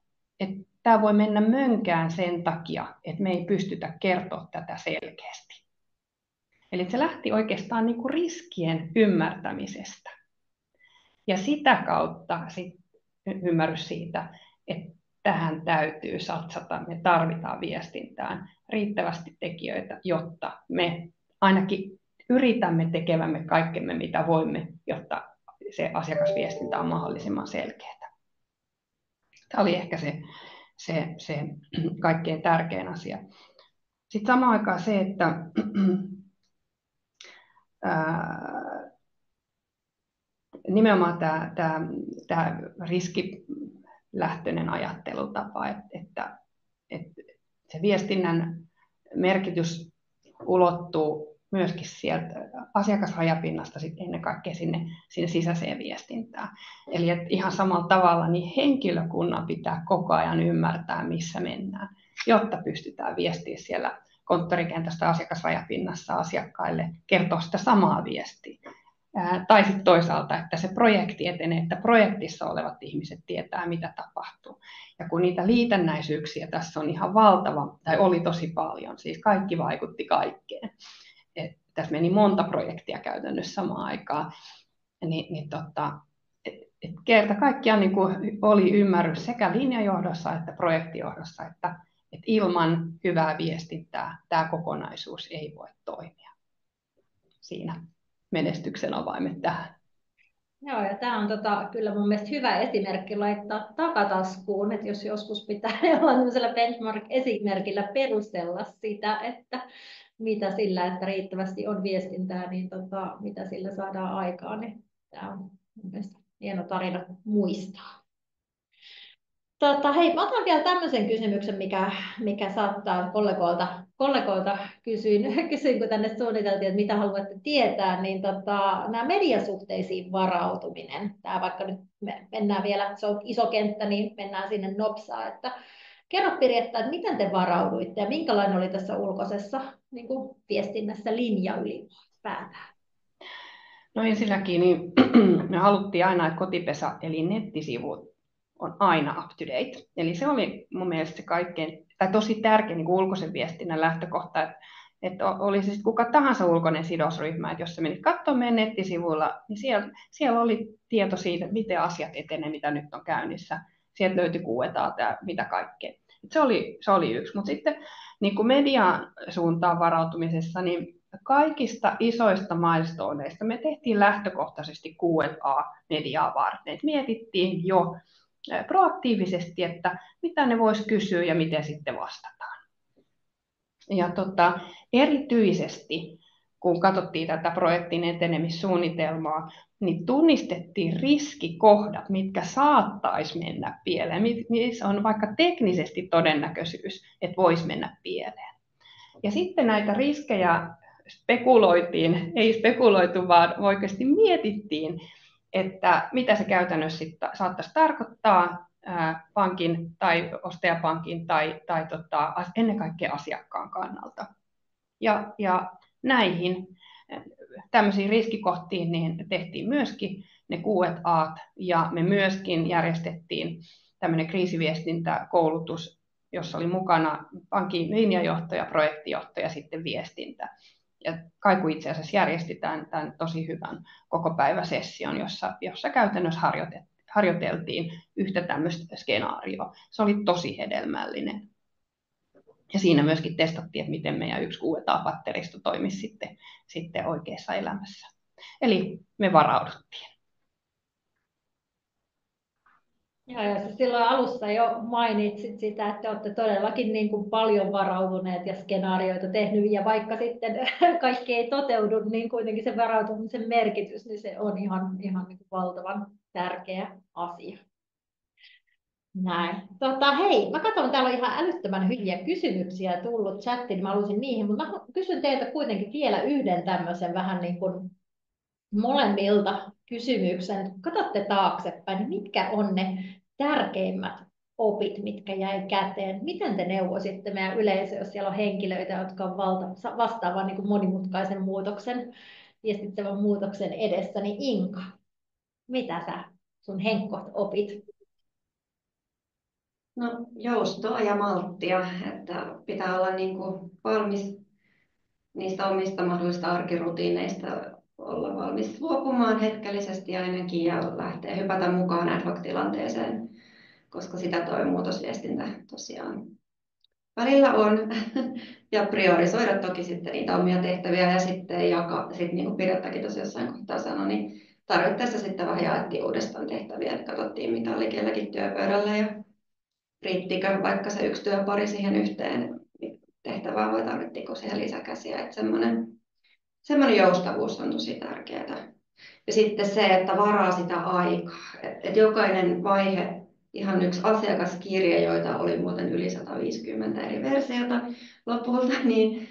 Speaker 2: tämä voi mennä mönkään sen takia, että me ei pystytä kertoa tätä selkeästi. Eli se lähti oikeastaan niin kuin riskien ymmärtämisestä. Ja sitä kautta ymmärrys siitä, että tähän täytyy satsata, me tarvitaan viestintään riittävästi tekijöitä, jotta me ainakin yritämme tekevämme kaikkemme, mitä voimme, jotta se asiakasviestintä on mahdollisimman selkeää. Tämä oli ehkä se kaikkein tärkein asia. Sitten samaan aikaan se, että nimenomaan tämä riskilähtöinen ajattelutapa, että se viestinnän merkitys ulottuu myöskin sieltä asiakasrajapinnasta sitten ennen kaikkea sinne sisäiseen viestintään. Eli että ihan samalla tavalla niin henkilökunnan pitää koko ajan ymmärtää, missä mennään, jotta pystytään viestiä siellä konttorikentästä asiakasrajapinnassa asiakkaille, kertoa sitä samaa viestiä. Tai sitten toisaalta, että se projekti etenee, että projektissa olevat ihmiset tietää, mitä tapahtuu. Ja kun niitä liitännäisyyksiä tässä on ihan valtava, tai oli tosi paljon, siis kaikki vaikutti kaikkeen. Tässä meni monta projektia käytännössä samaan aikaan. Kerta kaikkiaan niin kuin oli ymmärrys sekä linjajohdossa että projektijohdossa, että ilman hyvää viestintää tämä kokonaisuus ei voi toimia. Siinä menestyksen avaimet tähän.
Speaker 1: Joo, ja tämä on kyllä mun mielestä hyvä esimerkki laittaa takataskuun, että jos joskus pitää olla tämmöisellä benchmark-esimerkillä perustella sitä, että mitä sillä, että riittävästi on viestintää, niin mitä sillä saadaan aikaan, niin tämä on mun mielestä hieno tarina muistaa. Hei, mä otan vielä tämmöisen kysymyksen, mikä saattaa kollegoilta kysyin, kun tänne suunniteltiin, että mitä haluatte tietää, niin nämä mediasuhteisiin varautuminen, tämä vaikka nyt me mennään vielä, se on iso kenttä, niin mennään sinne nopsaa, että kerro Pirjetta, että miten te varauduitte ja minkälainen oli tässä ulkoisessa niin kuin viestinnässä linja ylipäätään?
Speaker 2: No ensinnäkin niin me haluttiin aina, että kotipesä eli nettisivut on aina up to date. Eli se oli mun mielestä se tosi tärkeä niin kuin ulkoisen viestinnän lähtökohta, että oli siis kuka tahansa ulkoinen sidosryhmä, että jos sä menit katsomaan meidän nettisivuilla, niin siellä oli tieto siitä, miten asiat etenee, mitä nyt on käynnissä. Sieltä löytyi Q&A ja mitä kaikkea. Se oli yksi, mutta sitten niin kuin median suuntaan varautumisessa, niin kaikista isoista milestoneista me tehtiin lähtökohtaisesti Q&A-mediaa varten. Mietittiin jo proaktiivisesti, että mitä ne vois kysyä ja miten sitten vastataan. Ja erityisesti, kun katsottiin tätä projektin etenemissuunnitelmaa, niin tunnistettiin riskikohdat, mitkä saattaisi mennä pieleen, missä on vaikka teknisesti todennäköisyys, että voisi mennä pieleen. Ja sitten näitä riskejä spekuloitiin, ei spekuloitu, vaan oikeasti mietittiin, että mitä se käytännössä saattaisi tarkoittaa pankin tai ostajapankin tai ennen kaikkea asiakkaan kannalta. Ja näihin tämmöisiin riskikohtiin niin tehtiin myöskin ne Q&At ja me myöskin järjestettiin tämmöinen kriisiviestintäkoulutus, jossa oli mukana pankin linjajohto ja projektijohto ja sitten viestintä. Ja Kaiku itse asiassa järjesti tämän tosi hyvän kokopäiväsession, jossa käytännössä harjoiteltiin yhtä tämmöistä skenaarioa. Se oli tosi hedelmällinen. Ja siinä myöskin testattiin, että miten meidän 1 QA-patteristo toimisi sitten oikeassa elämässä. Eli me varauduttiin.
Speaker 1: Ja silloin alussa jo mainitsit sitä, että te olette todellakin niin kuin paljon varautuneet ja skenaarioita tehnyt, ja vaikka sitten kaikki ei toteudu, niin kuitenkin se varautumisen merkitys, niin se on ihan niin kuin valtavan tärkeä asia. Näin. Hei, mä katson, täällä on ihan älyttömän hyviä kysymyksiä tullut chattiin, mä haluaisin niihin, mutta mä kysyn teiltä kuitenkin vielä yhden tämmöisen vähän niin kuin molemmilta kysymyksen. Katsotte taaksepäin, niin mitkä on ne tärkeimmät opit, mitkä jäi käteen? Miten te neuvoisitte meidän yleisö, jos siellä on henkilöitä, jotka on vastaavan niin kuin monimutkaisen muutoksen, viestitsevän muutoksen edessä, niin Inka, mitä sä sun henkot opit?
Speaker 3: No, joustoa ja malttia, että pitää olla niin kuin valmis niistä omista mahdollisista arkirutiineista, olla valmis luopumaan hetkellisesti ainakin ja lähteä hypätä mukaan ad hoc-tilanteeseen, koska sitä tuo muutosviestintä tosiaan välillä on. Ja priorisoida toki sitten niitä omia tehtäviä ja sitten jakaa, niin kuin Pirjottakin tuossa jossain kohtaa sanoi, niin tarvittaessa sitten vähän jaettiin uudestaan tehtäviä, että katsottiin mitä oli kelläkin työpöydällä ja riittikö vaikka se 1 työpari siihen yhteen tehtävään vai tarvittiinko siihen lisäkäsiä, että semmoinen joustavuus on tosi tärkeää. Ja sitten se, että varaa sitä aikaa, että jokainen vaihe, ihan yksi asiakaskirje, joita oli muuten yli 150 eri versiota lopulta, niin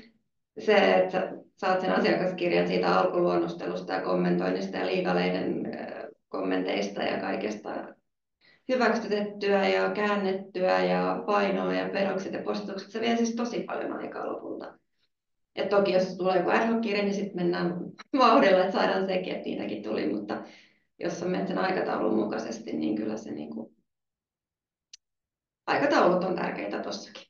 Speaker 3: se, että saat sen asiakaskirjan siitä alkuluonnostelusta ja kommentoinnista ja liigaleiden kommenteista ja kaikesta hyväksytettyä ja käännettyä ja painoa ja perokset ja postitukset, se vie siis tosi paljon aikaa lopulta. Et toki jos tulee joku ad hoc-kirja, niin sitten mennään vauhdilla, että saadaan sekin, että niitäkin tuli, mutta jos on sen aikataulun mukaisesti, niin kyllä se niinku aikataulut on tärkeitä tossakin.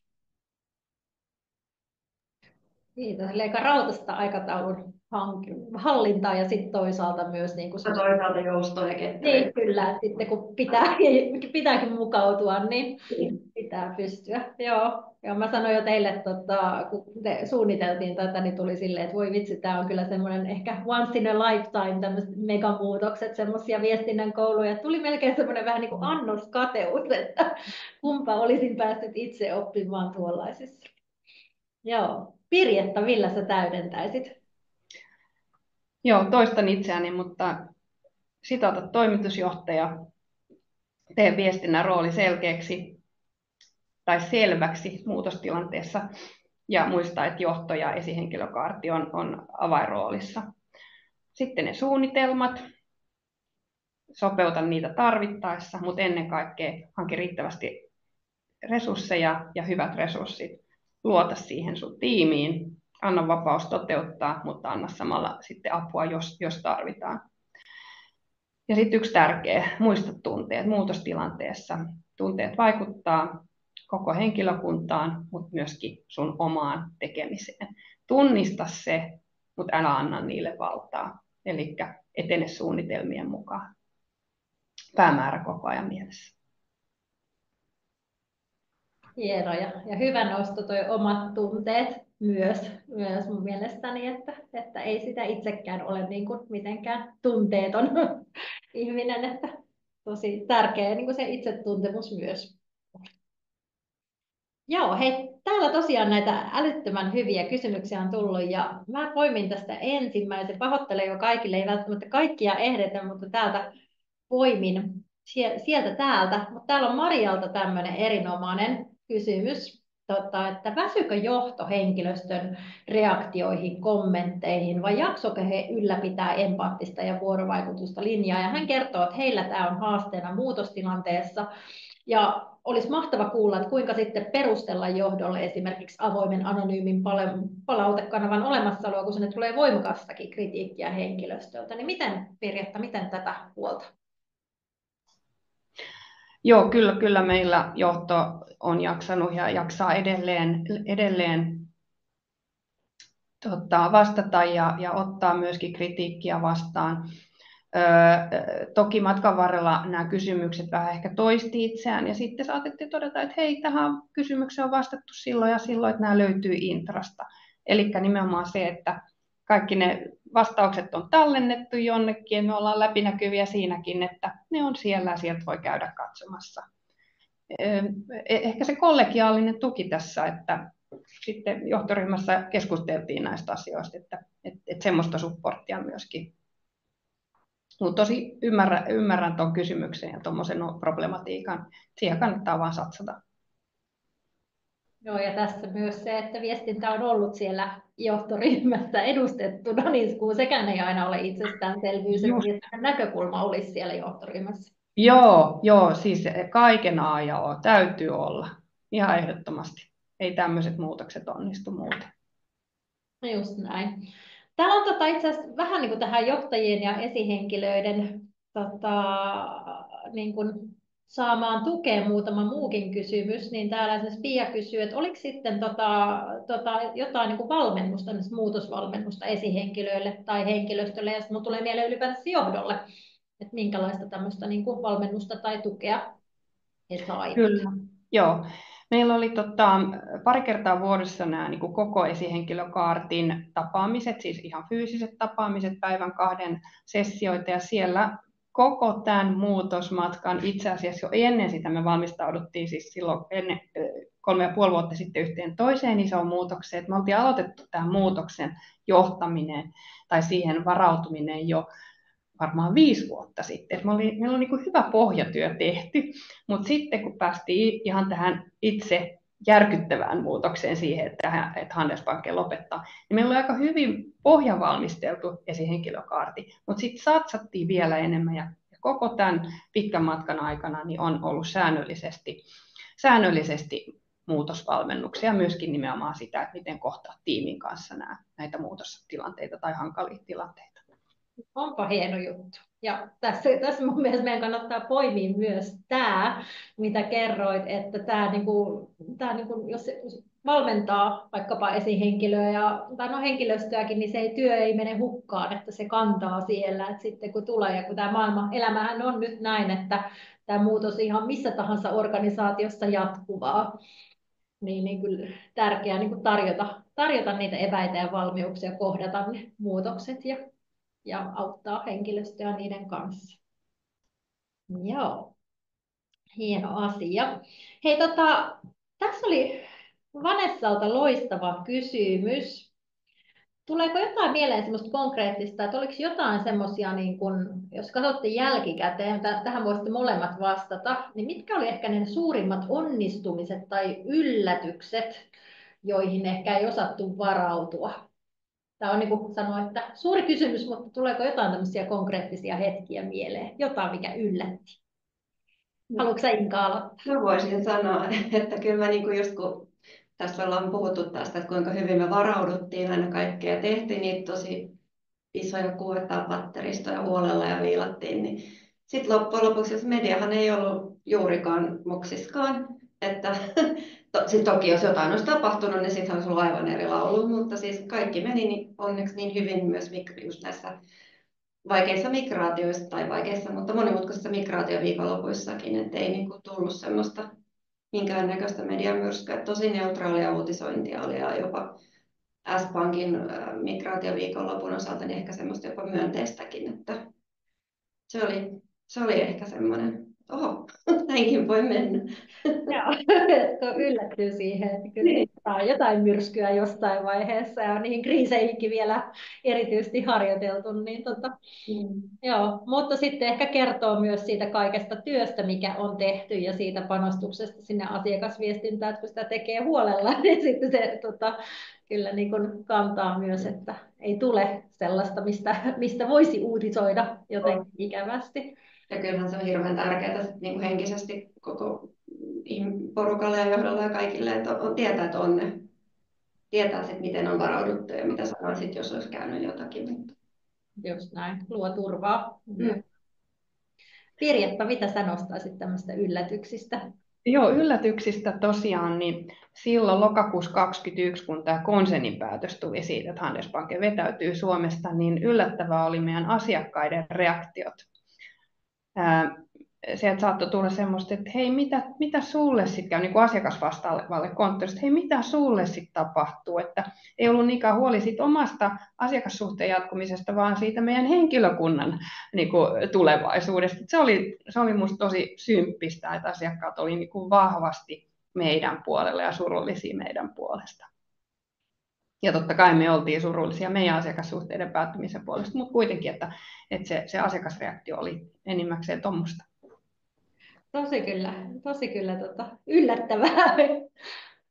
Speaker 1: Kiitos. Eli aika rautasta aikataulun hallintaa ja sitten toisaalta myös niin kuin
Speaker 3: toisaalta joustoa ja ketteryyttä.
Speaker 1: Niin, kyllä. Sitten kun pitääkin mukautua, niin pitää pystyä. Joo, mä sanoin jo teille, että kun te suunniteltiin tätä, niin tuli silleen, että voi vitsi, tämä on kyllä semmoinen ehkä once in a lifetime tämmöiset megamuutokset, semmoisia viestinnän kouluja. Tuli melkein semmoinen vähän niin kuin annoskateus, että kumpa olisin päässyt itse oppimaan tuollaisissa. Joo. Pirjetta, millä sä täydentäisit?
Speaker 2: Joo, toistan itseäni, mutta sitouta toimitusjohtaja, tee viestinnän rooli selkeäksi tai selväksi muutostilanteessa ja muista, että johto- ja esihenkilökaarti on avainroolissa. Sitten ne suunnitelmat, sopeuta niitä tarvittaessa, mutta ennen kaikkea hanki riittävästi resursseja ja hyvät resurssit. Luota siihen sun tiimiin, anna vapaus toteuttaa, mutta anna samalla sitten apua, jos tarvitaan. Ja sitten yksi tärkeä, muista tunteet muutostilanteessa. Tunteet vaikuttaa koko henkilökuntaan, mutta myöskin sun omaan tekemiseen. Tunnista se, mutta älä anna niille valtaa. Eli etene suunnitelmien mukaan. Päämäärä koko ajan mielessä.
Speaker 1: Hienoja. Ja hyvä nosto toi omat tunteet myös mun mielestäni, että ei sitä itsekään ole niin kuin mitenkään tunteeton ihminen, että tosi tärkeä niin kuin se itsetuntemus myös. Joo, hei, täällä tosiaan näitä älyttömän hyviä kysymyksiä on tullut ja mä poimin tästä ensimmäisen. Pahoittelen jo kaikille, ei välttämättä kaikkia ehdetä, mutta täältä poimin sieltä täältä. Mutta täällä on Marialta tämmöinen erinomainen kysymys, että väsykö johto henkilöstön reaktioihin, kommentteihin vai jaksoiko he ylläpitää empaattista ja vuorovaikutusta linjaa. Ja hän kertoo, että heillä tämä on haasteena muutostilanteessa. Ja olisi mahtava kuulla, että kuinka sitten perustella johdolle esimerkiksi avoimen anonyymin palautekanavan olemassaoloa, kun sinne tulee voimakastakin kritiikkiä henkilöstöltä. Niin miten, Pirjetta, miten tätä huolta?
Speaker 2: Joo, kyllä meillä johto on jaksanut ja jaksaa edelleen vastata ja ottaa myöskin kritiikkiä vastaan. Toki matkan varrella nämä kysymykset vähän ehkä toisti itseään ja sitten saatettiin todeta, että hei, tähän kysymykseen on vastattu silloin ja silloin, että nämä löytyy Intrasta. Eli nimenomaan se, että kaikki ne vastaukset on tallennettu jonnekin ja me ollaan läpinäkyviä siinäkin, että ne on siellä ja sieltä voi käydä katsomassa. Ehkä se kollegiaalinen tuki tässä, että sitten johtoryhmässä keskusteltiin näistä asioista, että semmoista supporttia myöskin. Mutta tosi ymmärrän tuon kysymyksen ja tuommoisen problematiikan. Siihen kannattaa vaan satsata.
Speaker 1: Joo, ja tässä myös se, että viestintä on ollut siellä johtoryhmässä edustettuna, niin kun sekään ei aina ole itsestäänselvyys, että viestinnän näkökulma olisi siellä johtoryhmässä.
Speaker 2: Joo, siis kaiken A ja O täytyy olla. Ihan ehdottomasti. Ei tämmöiset muutokset onnistu muuten.
Speaker 1: No just näin. Täällä on itse asiassa vähän niin kuin tähän johtajien ja esihenkilöiden niin kuin saamaan tukea muutama muukin kysymys, niin täällä esimerkiksi Pia kysyy, että oliko sitten jotain niin kuin valmennusta, muutosvalmennusta esihenkilöille tai henkilöstölle, ja sitten tulee mieleen ylipäätään johdolle, että minkälaista tämmöistä niin kuin valmennusta tai tukea he saivat.
Speaker 2: Kyllä, joo. Meillä oli pari kertaa vuodessa nämä niin kuin koko esihenkilökaartin tapaamiset, siis ihan fyysiset tapaamiset, päivän 2 sessioita, ja siellä koko tämän muutosmatkan, itse asiassa jo ennen sitä me valmistauduttiin siis silloin ennen 3,5 vuotta sitten yhteen toiseen isoon muutokseen, että me oltiin aloitettu tämän muutoksen johtaminen tai siihen varautuminen jo varmaan 5 vuotta sitten. Meillä on niin kuin hyvä pohjatyö tehty, mutta sitten kun päästiin ihan tähän itse järkyttävään muutokseen siihen, että Handelsbanken lopettaa, niin meillä oli aika hyvin pohjavalmisteltu esihenkilökaarti, mutta sitten satsattiin vielä enemmän ja koko tämän pitkän matkan aikana niin on ollut säännöllisesti muutosvalmennuksia, myöskin nimenomaan sitä, että miten kohtaa tiimin kanssa näitä muutostilanteita tai hankalia tilanteita.
Speaker 1: Onpa hieno juttu. Ja tässä mun mielestä meidän kannattaa poimia myös tämä, mitä kerroit, että tämä jos valmentaa vaikkapa esihenkilöä tai henkilöstöäkin, niin se työ ei mene hukkaan, että se kantaa siellä, että sitten kun tulee, ja kun tämä maailman elämähän on nyt näin, että tämä muutos ihan missä tahansa organisaatiossa jatkuvaa, niin kyllä tärkeää niin kuin tarjota niitä eväitä ja valmiuksia kohdata ne muutokset ja auttaa henkilöstöä niiden kanssa. Joo, hieno asia. Hei, tässä oli Vanessalta loistava kysymys. Tuleeko jotain mieleen semmoista konkreettista, että oliko jotain semmoisia, niin kun, jos katsotte jälkikäteen, tähän voisitte molemmat vastata, niin mitkä oli ehkä ne suurimmat onnistumiset tai yllätykset, joihin ehkä ei osattu varautua? Tämä on niin kuin sanoin, että suuri kysymys, mutta tuleeko jotain tämmöisiä konkreettisia hetkiä mieleen? Jotain, mikä yllätti. Haluatko sä Inka aloittaa?
Speaker 3: Mä voisin sanoa, että kyllä mä just kun tässä ollaan puhuttu tästä, että kuinka hyvin me varauduttiin aina kaikkea ja tehtiin niitä tosi isoja patteristoja huolella ja viilattiin, niin sitten loppujen lopuksi, jos mediahan ei ollut juurikaan moksiskaan, että toki jos jotain olisi tapahtunut, niin sitten olisi ollut aivan eri laulu, mutta siis kaikki meni niin, onneksi niin hyvin myös just näissä vaikeissa migraatioissa tai vaikeissa, mutta monimutkaisissa migraatioviikonlopuissakin, että ei tullut semmoista minkäännäköistä mediamyrskyä. Tosi neutraalia uutisointia oli ja jopa S-Pankin migraatioviikonlopun osalta niin ehkä semmoista jopa myönteistäkin, että se oli ehkä semmoinen, näinkin voi mennä.
Speaker 1: Joo, yllättyy siihen, että kyllä jotain myrskyä jostain vaiheessa ja niihin kriiseihinkin vielä erityisesti harjoiteltu. Niin joo, mutta sitten ehkä kertoo myös siitä kaikesta työstä, mikä on tehty ja siitä panostuksesta sinne asiakasviestintään, että kun sitä tekee huolella, niin sitten se kyllä niin kuin kantaa myös, että ei tule sellaista, mistä voisi uutisoida jotenkin ikävästi.
Speaker 3: Ja kyllähän se on hirveän tärkeää niin henkisesti koko porukalle ja johdolle ja kaikille, että tietää, että on ne. Tietää sitten, miten on varauduttu ja mitä sanoisit, jos olisi käynyt jotakin. Mutta...
Speaker 1: Just näin, luo turvaa. Pirjeppa, mitä sä nostaisit tämmöistä yllätyksistä?
Speaker 2: Joo, yllätyksistä tosiaan, niin silloin lokakuussa 2021, kun tämä konsernin päätös tuli siitä, että Handelsbanken vetäytyy Suomesta, niin yllättävää oli meidän asiakkaiden reaktiot. Sieltä saattoi tulla semmoista, että hei, mitä sulle sitten käy, niin kuin asiakasvastaavalle konttorista, hei, mitä sulle sitten tapahtuu, että ei ollut niinkään huoli siitä omasta asiakassuhteen jatkumisesta, vaan siitä meidän henkilökunnan niin kuin, tulevaisuudesta. Se oli musta tosi symppistä, että asiakkaat oli niin kuin vahvasti meidän puolella ja surullisia meidän puolesta. Ja totta kai me oltiin surullisia meidän asiakassuhteiden päättymisen puolesta, mutta kuitenkin, että se asiakasreaktio oli enimmäkseen tuommoista.
Speaker 1: Tosi kyllä yllättävää.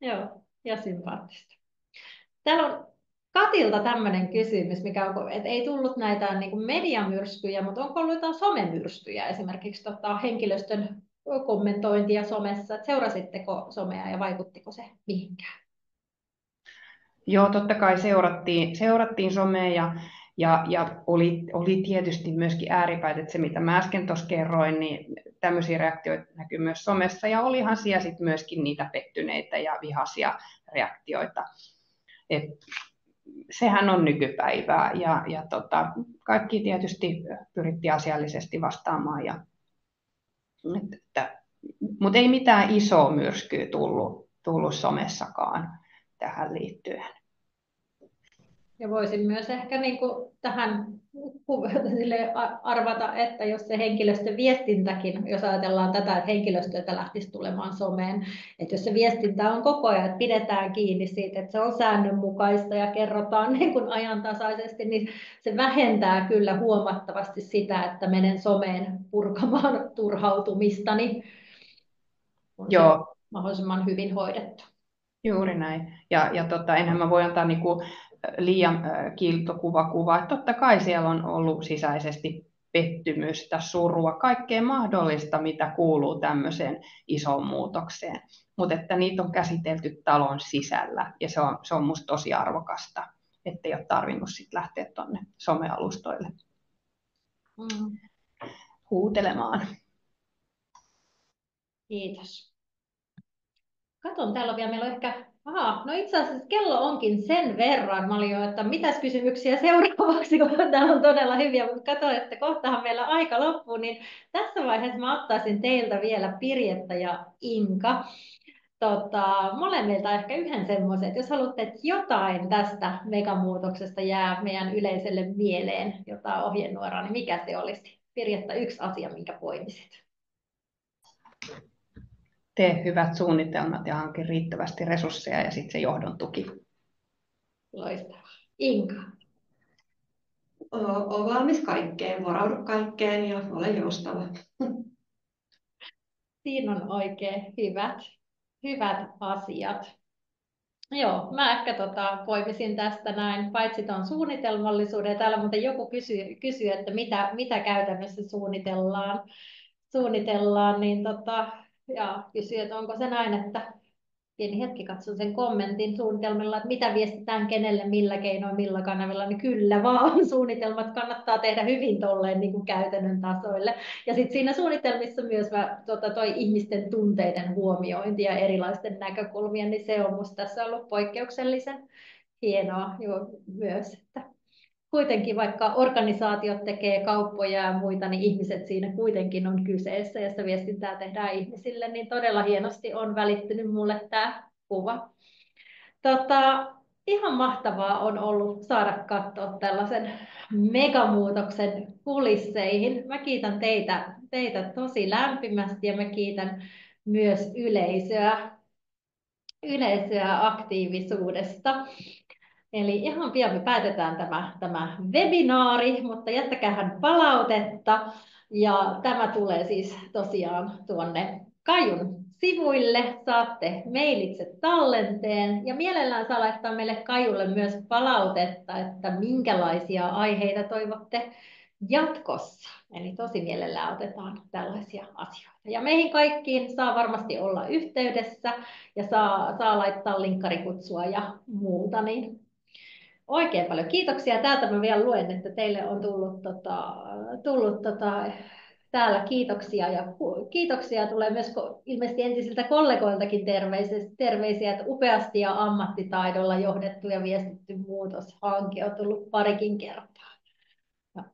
Speaker 1: Joo, ja sympaattista. Täällä on Katilta tämmöinen kysymys, mikä on, että ei tullut näitä niin kuin mediamyrskyjä, mutta onko ollut jotain somemyrskyjä, esimerkiksi henkilöstön kommentointia somessa, että seurasitteko somea ja vaikuttiko se mihinkään?
Speaker 2: Joo, totta kai seurattiin somea ja oli tietysti myöskin ääripäät, että se mitä mä äsken tuossa kerroin, niin tämmöisiä reaktioita näkyy myös somessa ja olihan siellä sitten myöskin niitä pettyneitä ja vihaisia reaktioita. Et sehän on nykypäivää ja kaikki tietysti pyrittiin asiallisesti vastaamaan. Mutta ei mitään isoa myrskyä tullut somessakaan tähän liittyen.
Speaker 1: Ja voisin myös ehkä niin kuin tähän arvata, että jos se henkilöstöviestintäkin, jos ajatellaan tätä, että henkilöstöitä lähtisi tulemaan someen, että jos se viestintä on koko ajan, että pidetään kiinni siitä, että se on säännönmukaista ja kerrotaan niin kuin ajantasaisesti, niin se vähentää kyllä huomattavasti sitä, että menen someen purkamaan turhautumistani, kun se on mahdollisimman hyvin hoidettu.
Speaker 2: Juuri näin. Enhän mä voi antaa niinku liian kiiltokuvaa, että totta kai siellä on ollut sisäisesti pettymystä, surua, kaikkea mahdollista, mitä kuuluu tämmöiseen isoon muutokseen. Mutta että niitä on käsitelty talon sisällä ja se on musta tosi arvokasta, ettei ole tarvinnut sit lähteä tuonne somealustoille huutelemaan.
Speaker 1: Kiitos. Katon, täällä on vielä, meillä on ehkä, no itse asiassa kello onkin sen verran, mä olin jo, että mitäs kysymyksiä seuraavaksi, kun täällä on todella hyviä, mutta katsoin, että kohtahan meillä aika loppuu, niin tässä vaiheessa mä ottaisin teiltä vielä Pirjetta ja Inka. Molemmilta ehkä yhden semmoisen, että jos haluatte, että jotain tästä megamuutoksesta jää meidän yleisölle mieleen, jotain ohjenuoraa, niin mikä se olisi? Pirjetta, yksi asia, minkä poimisit.
Speaker 2: Tee hyvät suunnitelmat ja hanki riittävästi resursseja ja sitten se johdon tuki.
Speaker 1: Loistavaa. Inka.
Speaker 3: Ole valmis kaikkeen, varaudu kaikkeen ja ole joustava.
Speaker 1: Siinä on oikein hyvät asiat. Joo, mä ehkä poimisin tästä näin, paitsi tuon suunnitelmallisuuden. Täällä muuten joku kysyy, että mitä käytännössä suunnitellaan niin ja kysyy, että onko se näin, että pieni hetki katson sen kommentin suunnitelmilla, että mitä viestitään kenelle, millä keinoin, millä kanavilla, niin kyllä vaan suunnitelmat kannattaa tehdä hyvin tolleen niin kuin käytännön tasoille. Ja sitten siinä suunnitelmissa myös toi ihmisten tunteiden huomiointi ja erilaisten näkökulmien, niin se on musta tässä ollut poikkeuksellisen hienoa myös, että kuitenkin vaikka organisaatiot tekee kauppoja ja muita, niin ihmiset siinä kuitenkin on kyseessä ja sitä viestintää tehdään ihmisille, niin todella hienosti on välittynyt mulle tämä kuva. Ihan mahtavaa on ollut saada katsoa tällaisen megamuutoksen kulisseihin. Mä kiitän teitä tosi lämpimästi ja mä kiitän myös yleisöä aktiivisuudesta. Eli ihan pian me päätetään tämä webinaari, mutta jättäkäähän palautetta. Ja tämä tulee siis tosiaan tuonne Kajun sivuille. Saatte mailitse tallenteen ja mielellään saa laittaa meille Kajulle myös palautetta, että minkälaisia aiheita toivotte jatkossa. Eli tosi mielellään otetaan tällaisia asioita. Ja meihin kaikkiin saa varmasti olla yhteydessä ja saa laittaa linkkarikutsua ja muuta. Niin oikein paljon kiitoksia. Täältä mä vielä luen, että teille on tullut täällä kiitoksia ja kiitoksia tulee myös ilmeisesti entisiltä kollegoiltakin terveisiä, että upeasti ja ammattitaidolla johdettu ja viestitty muutoshanke on tullut parikin kertaa. Ja,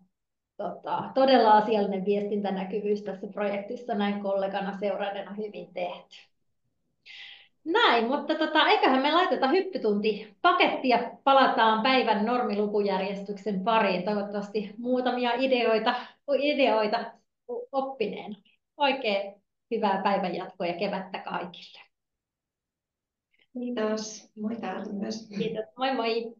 Speaker 1: todella asiallinen viestintänäkyvyys tässä projektissa näin kollegana seuraajana hyvin tehty. Näin, mutta eiköhän me laiteta hyppytunti paketti ja palataan päivän normilukujärjestyksen pariin. Toivottavasti muutamia ideoita oppineena. Oikein hyvää päivänjatkoa ja kevättä kaikille.
Speaker 3: Kiitos. Moi täältä myös.
Speaker 1: Kiitos. Moi moi.